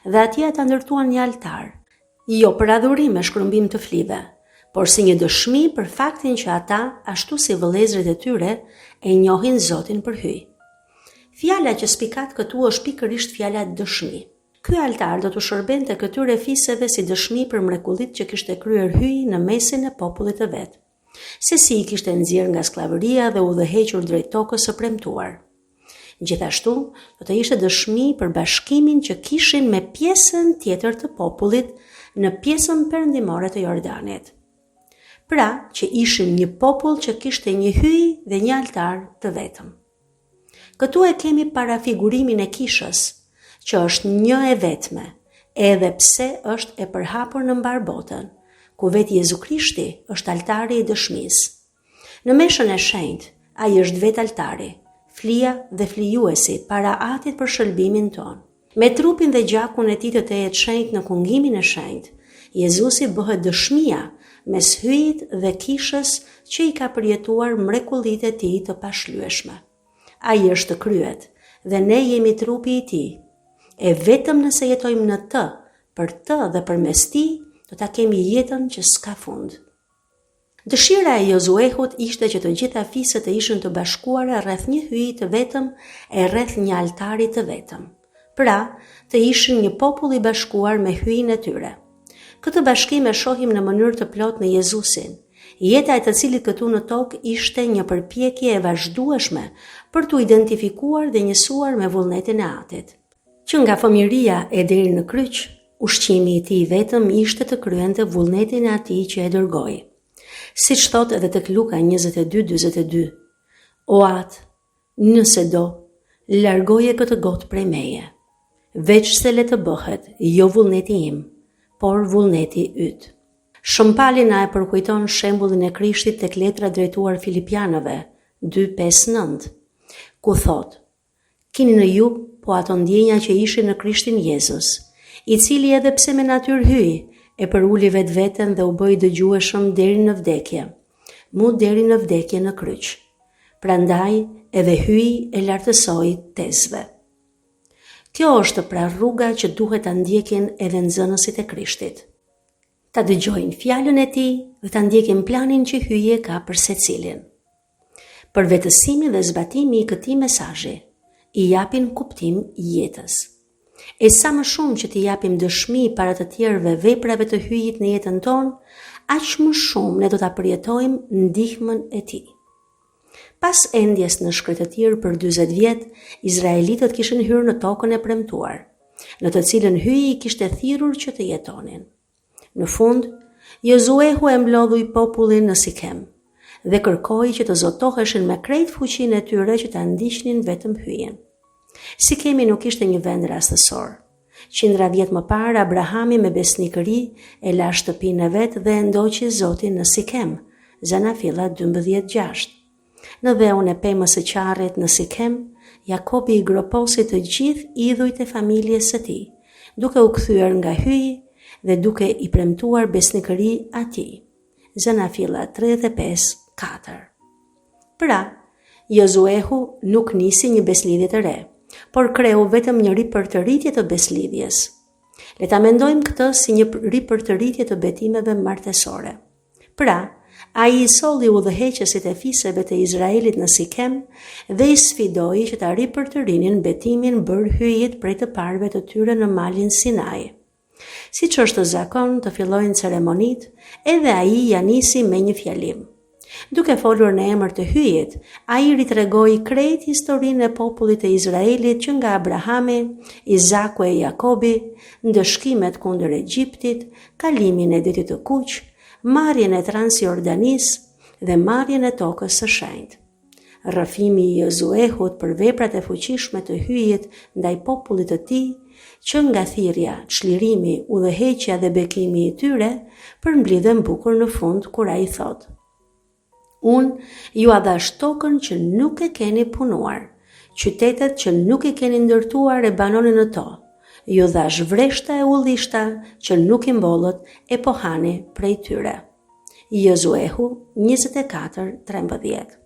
dhe atje ata ndërtuan një altar, jo për adhurim me shkrumbim të flive, por si një dëshmi për faktin që ata, ashtu si vëllezërit e tyre, e njohin Zotin për hyj. Fjala që spikat këtu është pikërisht fjala dëshmi. Ky altar do të shërbente këtyre fiseve si dëshmi për mrekullitë që kishte kryer hyj në mesin e popullit të vet, se si i kishte nxjerrë nga skllavëria dhe udhëhequr drejt tokës së premtuar. Gjithashtu, do të ishte dëshmi për bashkimin që kishin me pjesën tjetër të popullit në pjesën perëndimore të Jordanit. Pra, që ishin një popull që kishte një hyj dhe një altar të vetëm. Këtu e kemi parafigurimin e kishës, që është një e vetme, edhe pse është e përhapur në mbar botën, ku vetë Jezu Krishti është altari i dëshmisë. Në meshën e shenjtë, ai është vetë altari, flija dhe flijuesi para atit për shëlbimin ton. Me trupin dhe gjakun e tij të tejet shenjtë në kungimin e shenjtë, Jezusi bëhet dëshmia mes hyjit dhe kishës që i ka përjetuar mrekullitë e tij të pashlyeshme. Ai është të kryet dhe ne jemi trupi i tij. E vetëm nëse jetojmë në të, për të dhe përmes tij, do ta kemi jetën që s'ka fund. Dëshira e Josuehut ishte që të gjitha fiset të ishin të bashkuara rreth një hyji të vetëm e rreth një altari të vetëm. Pra, të ishin një popull i bashkuar me hyjin e tyre. Këtë bashkim e shohim në mënyrë të plotë në Jezusin. Jeta e të cilit këtu në tokë ishte një përpjekje e vazhdueshme për t'u identifikuar dhe njësuar me vullnetin e Atit. Që nga fëmijëria e deri në kryq, ushqimi i tij vetëm ishte të kryente vullnetin e Atij që e dërgoi. Siç thot edhe tek Luka 22:42, o Atë, nëse do, largoje këtë gotë prej meje. Veç se le të bëhet, jo vullneti im, por vullneti yt. Shëmpali na e përkujton shembullin e Krishtit tek letra drejtuar Filipianëve 2:5-9, ku thot: Kini në ju po ato ndjenja që ishin në Krishtin Jezus, i cili edhe pse me natyrë hyi, e përuli vetveten dhe u bëi dëgjueshëm deri në vdekje, mu deri në vdekje në kryq. Prandaj edhe hyi e lartësoi tezve. Kjo është pra rruga që duhet ta ndjekin edhe nxënësit e Krishtit. Ta dëgjojnë fjalën e tij dhe ta ndjekin planin që hyje ka për secilin. Për vetësimi dhe zbatimi i këtij mesazhi, i japin kuptim jetës. E sa më shumë që t'i japim dëshmi para të tjerëve veprave të hyjit në jetën tonë, aq më shumë ne do ta përjetojmë ndihmën e tij. Pas endjes në shkretëtir për 40 vjet, izraelitët kishin hyrë në tokën e premtuar, në të cilën hyi i kishte thirrur që të jetonin. Në fund, Josuehu e mblodhui popullin në Sikem dhe kërkoi që të zotoheshin me krejt fuqinë e tyre që ta ndiqnin vetëm hyjen. Sikemi nuk ishte një vend rastësor. Qindra vjet më parë, Abrahami me besnikëri e la shtëpinë e vet dhe e ndoqi Zotin në Sikem, Zanafilla 12:6. Në dheun e pemës së qarrit në Sikem, Jakobi i groposi të gjithë idhujt e familjes së tij, duke u kthyer nga hyi dhe duke i premtuar besnikëri atij. Zanafilla 35:4. Pra, Josuehu nuk nisi një beslidhje të re, por kreu vetëm një ripërtëritje të beslidhjes. Le ta mendojmë këtë si një ripërtëritje të betimeve martesore. Pra, ai i solli udhëheqësit e fiseve të Izraelit në Sikem dhe i sfidoi që ta ripërtërinin betimin bërë hyjit prej të parëve të tyre në malin Sinai. Siç është zakon të fillojnë ceremonit, edhe ai ja nisi me një fjalim. Duke folur në emër të hyjit, ai ritregoi krejt historinë e popullit të Izraelit që nga Abrahami, Izaku e Jakobi, ndëshkimet kundër Egjiptit, kalimin e detit të kuq, marrjen e Transjordanis dhe marrjen e tokës së shenjtë. Rrëfimi i Josuehut për veprat e fuqishme të hyjit ndaj popullit të tij, që nga thirrja, çlirimi, udhëheqja dhe bekimi i tyre, përmblidhen bukur në fund kur ai thotë: Unë ju adhash tokën që nuk e keni punuar, qytetet që nuk i keni ndërtuar e banonin në to, ju dhash vreshta e ullishta që nuk i mbollët e pohani prej tyre. Josuehu 24:13.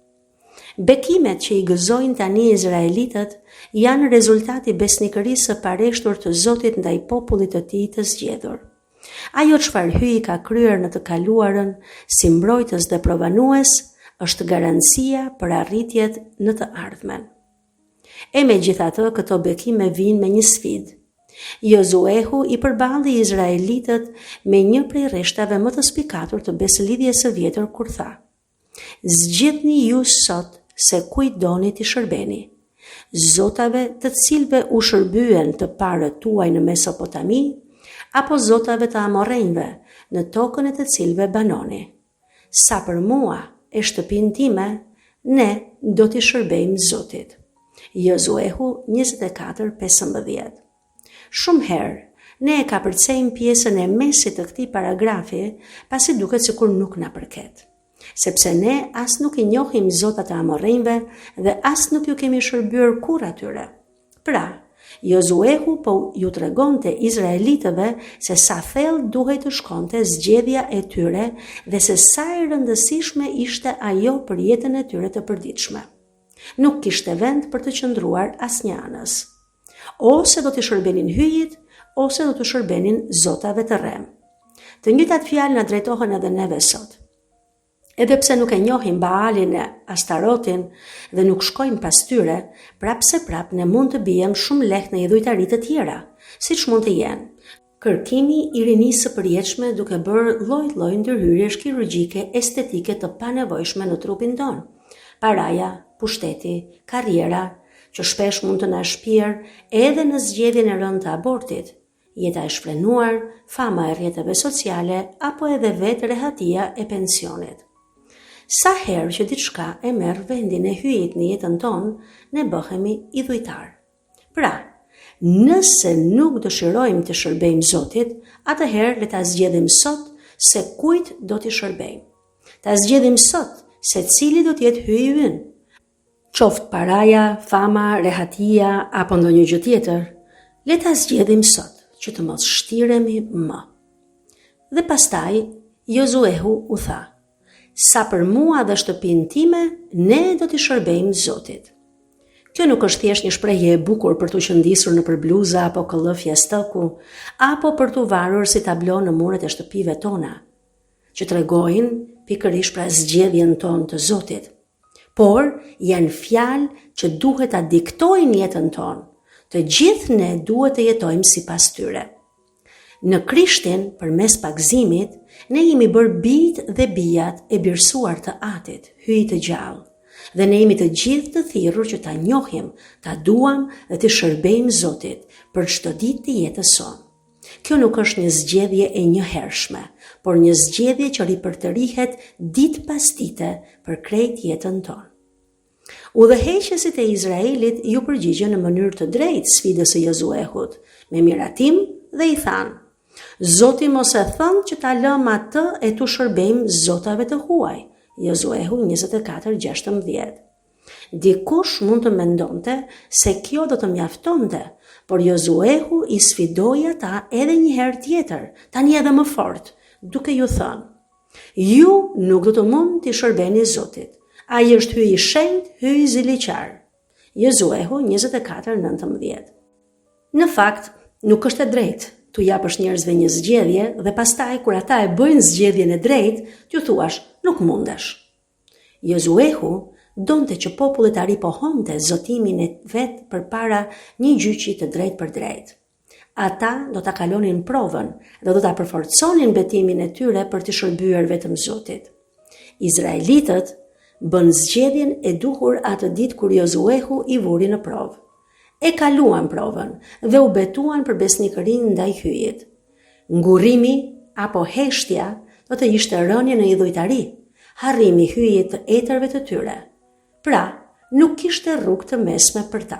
Bekimet që i gëzojnë tani izraelitët janë rezultati besnikërisë së pareshtur të Zotit ndaj popullit të tij të zgjedhur. Ajo çfarë hyi ka kryer në të kaluarën si mbrojtës dhe provanues është garancia për arritjet në të ardhmen. E megjithatë, këto bekime vijnë me një sfidë. Josuehu i përballi izraelitët me një prej rreshtave më të spikatur të beslidhjes së vjetër kur tha: Zgjidhni ju sot se kujt doni t'i shërbeni, zotave të cilëve u shërbyen të parët tuaj në Mesopotami, apo zotave të Amorrejve në tokën e të cilëve banoni. Sa për mua e shtëpinë time, ne do t'i shërbejmë Zotit. Josuehu 24:15. Shumë herë, ne e kapërcejmë pjesën e mesit të këtij paragrafi, pasi duket sikur nuk na përket. Sepse ne as nuk i njohim zotat e Amorrejve dhe as nuk ju kemi shërbyer kurrë atyre. Pra, Josuehu po ju tregonte izraelitëve se sa thellë duhej të shkonte zgjedhja e tyre dhe se sa e rëndësishme ishte ajo për jetën e tyre të përditshme. Nuk kishte vend për të qëndruar asnjë anës. Ose do të shërbenin hyjit, ose do të shërbenin zotave të rrem. Të njëjtat fjalë na drejtohen edhe neve sot. Edhe pse nuk e njohim Baalin e Astarotin dhe nuk shkojmë pas tyre, prap ne mund të bijem shumë lehtë në idhujtari të tjera, siç mund të jenë kërkimi i rinisë së përjetshme duke bërë lloj-lloj ndërhyrjesh kirurgjike estetike të panevojshme në trupin ton. Paraja, pushteti, karriera, që shpesh mund të na shpirë edhe në zgjedhjen e rëndë të abortit, jeta e shfrenuar, fama e rrjeteve sociale apo edhe vetë rehatia e pensionit. Sa herë që diçka e merr vendin e hyjit në jetën tonë, ne bëhemi idhujtar. Pra, nëse nuk dëshirojmë të shërbejmë Zotit, atëherë le ta zgjedhim sot se kujt do t'i shërbejmë. Ta zgjedhim sot se cili do t'jetë hyji ynë. Qoftë paraja, fama, rehatia apo ndonjë gjë tjetër, le ta zgjedhim sot që të mos shtiremi më. Dhe pastaj Jozuehu u tha: sa për mua dhe shtëpinë time, ne do t'i shërbejmë Zotit. Kjo nuk është thjesht një shprehje e bukur për t'u qëndisur nëpër bluza apo këllëfje stoku, apo për t'u varur si tablo në muret e shtëpive tona, që tregojnë pikërisht pra zgjedhjen tonë të Zotit. Por janë fjalë që duhet ta diktojnë jetën tonë. Të gjithë ne duhet të jetojmë sipas tyre. Në Krishtin, përmes pagëzimit, ne jemi bërë bijtë dhe bijat e birësuar të Atit, hyj të gjallë. Dhe ne jemi të gjithë të thirrur që ta njohim, ta duam dhe të shërbejmë Zotit për çdo ditë të jetës sonë. Kjo nuk është një zgjedhje e njëhershme, por një zgjedhje që ripërtërihet ditë pas dite për krejt jetën tonë. Udhëheqësit e Izraelit ju përgjigjen në mënyrë të drejtë sfidës së Jozuehut, me miratim dhe i thanë: Zoti mos e thënë që ta lëm atë e tu shërbejmë zotave të huaj. Jozuehu 24:16. Dikush mund të mendonte se kjo do të mjaftonte, por Jozuehu i sfidoi ata edhe një herë tjetër, tani edhe më fort, duke ju thënë: ju nuk do të mund t'i shërbeni Zotit. Ai është hyj i shenjtë, hyj i ziliqar. Jozuehu 24:19. Në fakt, nuk është e drejtë t'u japësh njerëzve një zgjedhje dhe pastaj kur ata e bëjnë zgjedhjen e drejtë, t'ju thuash nuk mundesh. Jozuehu donte që populli të ripohonte zotimin e vet përpara një gjyqi të drejtë për drejtë. Ata do ta kalonin provën dhe do ta përforconin betimin e tyre për të shërbyer vetëm Zotit. Izraelitët bën zgjedhjen e duhur atë ditë kur Jozuehu i vuri në provë. E kaluan provën dhe u betuan për besnikërinë ndaj hyjit. Ngurrimi apo heshtja do të ishte rënje në idhujtari, harrimi i hyjit të etërve të tyre. Pra, nuk kishte rrugë të mesme për ta.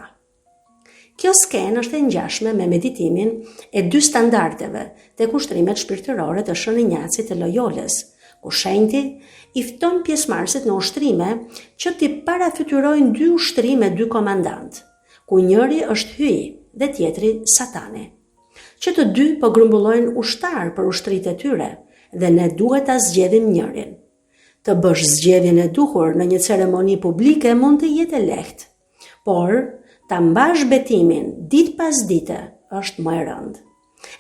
Kjo skenë është e ngjashme me meditimin e 2 standardeve tek ushtrimet shpirtërore të Shën Injacit të Loyolës, ku shenjti i fton pjesëmarrësit në ushtrime që t'i parafytyrojnë 2 ushtrime 2 komandantë, ku njëri është hyj dhe tjetri satani, që të dy po grumbullojnë ushtar për ushtritë e tyre dhe ne duhet ta zgjedhim njërin. Të bësh zgjedhjen e duhur në një ceremoni publike mund të jetë lehtë, por ta mbash betimin ditë pas dite është më e rëndë.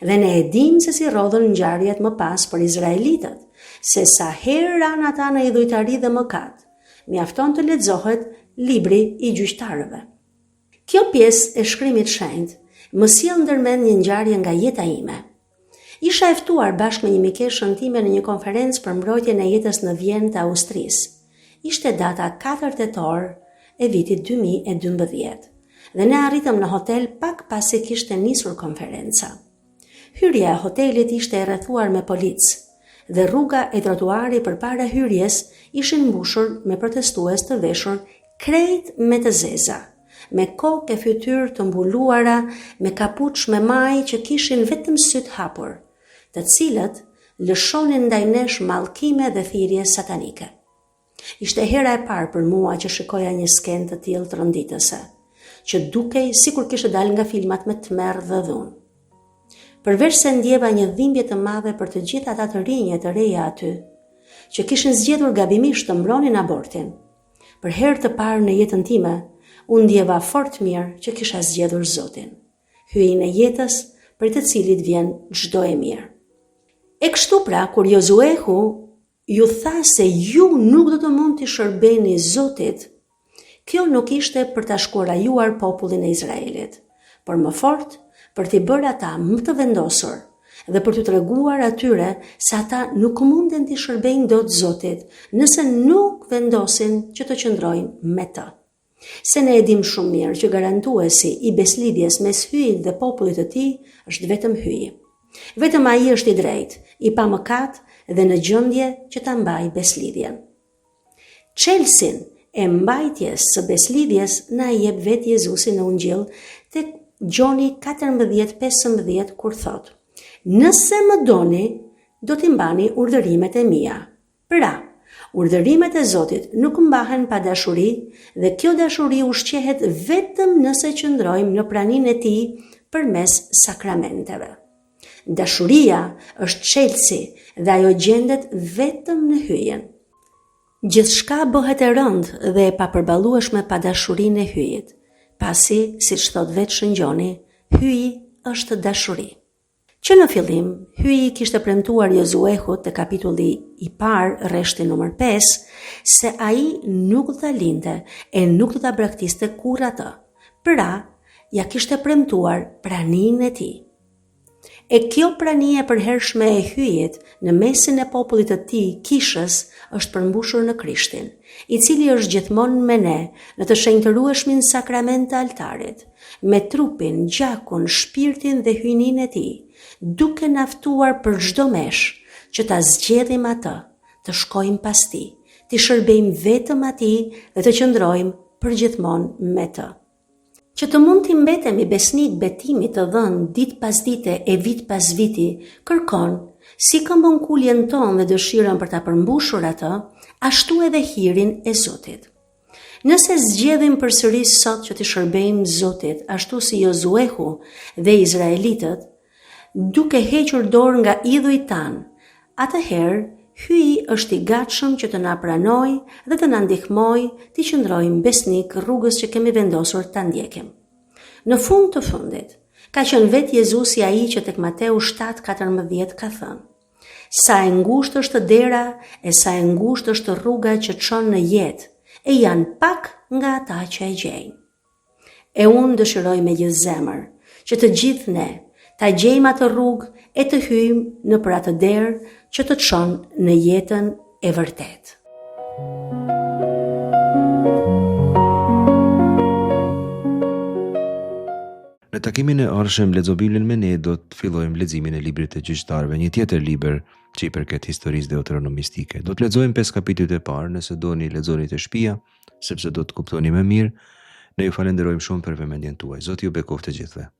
Dhe ne e dim se si rodhën ngjarjet më pas për izraelitët, se sa herë ran ata në idhujtari dhe mëkat. Mjafton të lexohet libri i gjyqtarëve. Kjo pjesë e shkrimit shenjtë më sjell ndërmend një ngjarje nga jeta ime. Isha e ftuar bashkë me një mikeshën time në një konferencë për mbrojtjen e jetës në Vjenë të Austrisë. Ishte data 4 tetor e vitit 2012 dhe ne arritëm në hotel pak pasi kishte nisur konferenca. Hyrja e hotelit ishte e rrethuar me policë dhe rruga e trotuari përpara hyrjes ishin mbushur me protestues të veshur krejt me të zeza, me kokë e fytyrë të mbuluara, me kapuç me maj që kishin vetëm syt hapur, të cilët lëshonin ndaj nesh mallkime dhe thirrje satanike. Ishte hera e parë për mua që shikoja një skenë të tillë të rënditëse, që dukej sikur kishte dalë nga filmat me tmerr dhe dhunë. Përveç se ndjeva një dhimbje të madhe për të gjithë ata të rinj e të reja aty, që kishin zgjedhur gabimisht të mbronin abortin, për herë të parë në jetën time, unë ndjeva fort mirë që kisha zgjedhur Zotin, hyjin e jetës për të cilit vjen çdo e mirë. E kështu pra, kur Jozuehu ju tha se ju nuk do të mund të shërbeni Zotit, kjo nuk ishte për ta shkurajuar popullin e Izraelit, por më fort për t'i bërë ata më të vendosur dhe për t'u treguar atyre se ata nuk munden t'i shërbejnë dot Zotit nëse nuk vendosin që të qëndrojnë me të. Se ne e dim shumë mirë që garantuesi i beslidhjes mes hyjit dhe popullit të tij është vetëm hyji. Vetëm ai është i drejtë, i pamëkat dhe në gjendje që ta mbajë beslidhjen. Çelësin e mbajtjes së beslidhjes na i jep vetë Jezusi në Ungjil tek Gjoni 14:15 kur thotë: "Nëse më doni, do t'i mbani urdhërimet e mia." Pra, urdhërimet e Zotit nuk mbahen pa dashuri dhe kjo dashuri ushqehet vetëm nëse qëndrojmë në praninë e tij përmes sakramenteve. Dashuria është çelësi dhe ajo gjendet vetëm në hyjen. Gjithçka bëhet e rëndë dhe e papërballueshme pa dashurinë e hyjit, pasi, siç thot vetë Shëngjoni, hyji është dashuri. Që në fillim, hyji kishte premtuar Jozuehut te kapitulli i parë, rreshti numër 5, se ai nuk do ta linte e nuk do ta braktiste kurrë atë. Pra, ja kishte premtuar praninë e tij. E kjo prani e përhershme e hyjit në mesin e popullit të tij, kishës, është përmbushur në Krishtin, i cili është gjithmonë me ne në të shenjtërueshmin sakrament të altarit, me trupin, gjakun, shpirtin dhe hyjninë e tij, duke na ftuar për çdo mesh që ta zgjedhim atë, të shkojmë pas tij, të shërbejmë vetëm atij dhe të qëndrojmë përgjithmonë me të. Që të mund t'i mbetemi besnik betimit të dhënë ditë pas dite e vit pas viti, kërkon, si këmbonkuljen tonë dhe dëshirën për ta përmbushur atë, ashtu edhe hirin e Zotit. Nëse zgjedhim përsëris sot që të shërbejmë Zotit, ashtu si Jozuehu dhe Izraelitët, duke hequr dorë nga idhujt tanë, atëherë hyji është i gatshëm që të na pranojë dhe të na ndihmojë të qëndrojmë besnik rrugës që kemi vendosur ta ndjekim. Në fund të fundit, ka qenë vetë Jezusi ai që tek Mateu 7:14 ka thënë: "Sa e ngushtë është dera e sa e ngushtë është rruga që çon në jetë, e janë pak nga ata që e gjejnë." E unë dëshiroj me gjithë zemër që të gjithë ne ta gjejmë atë rrugë e të hyjmë në për atë derë që të çon në jetën e vërtetë. Në takimin e ardhshëm Lexo Biblën me ne do të fillojmë leximin e librit të Gjyqtarëve, një tjetër libër që i përket historisë deuteronomistike. Do të lexojmë 5 kapitujt e parë, nëse doni lexoni të shtëpia, sepse do të kuptoni më mirë. Ne ju falenderojmë shumë për vëmendjen tuaj. Zoti ju bekoftë të gjithëve.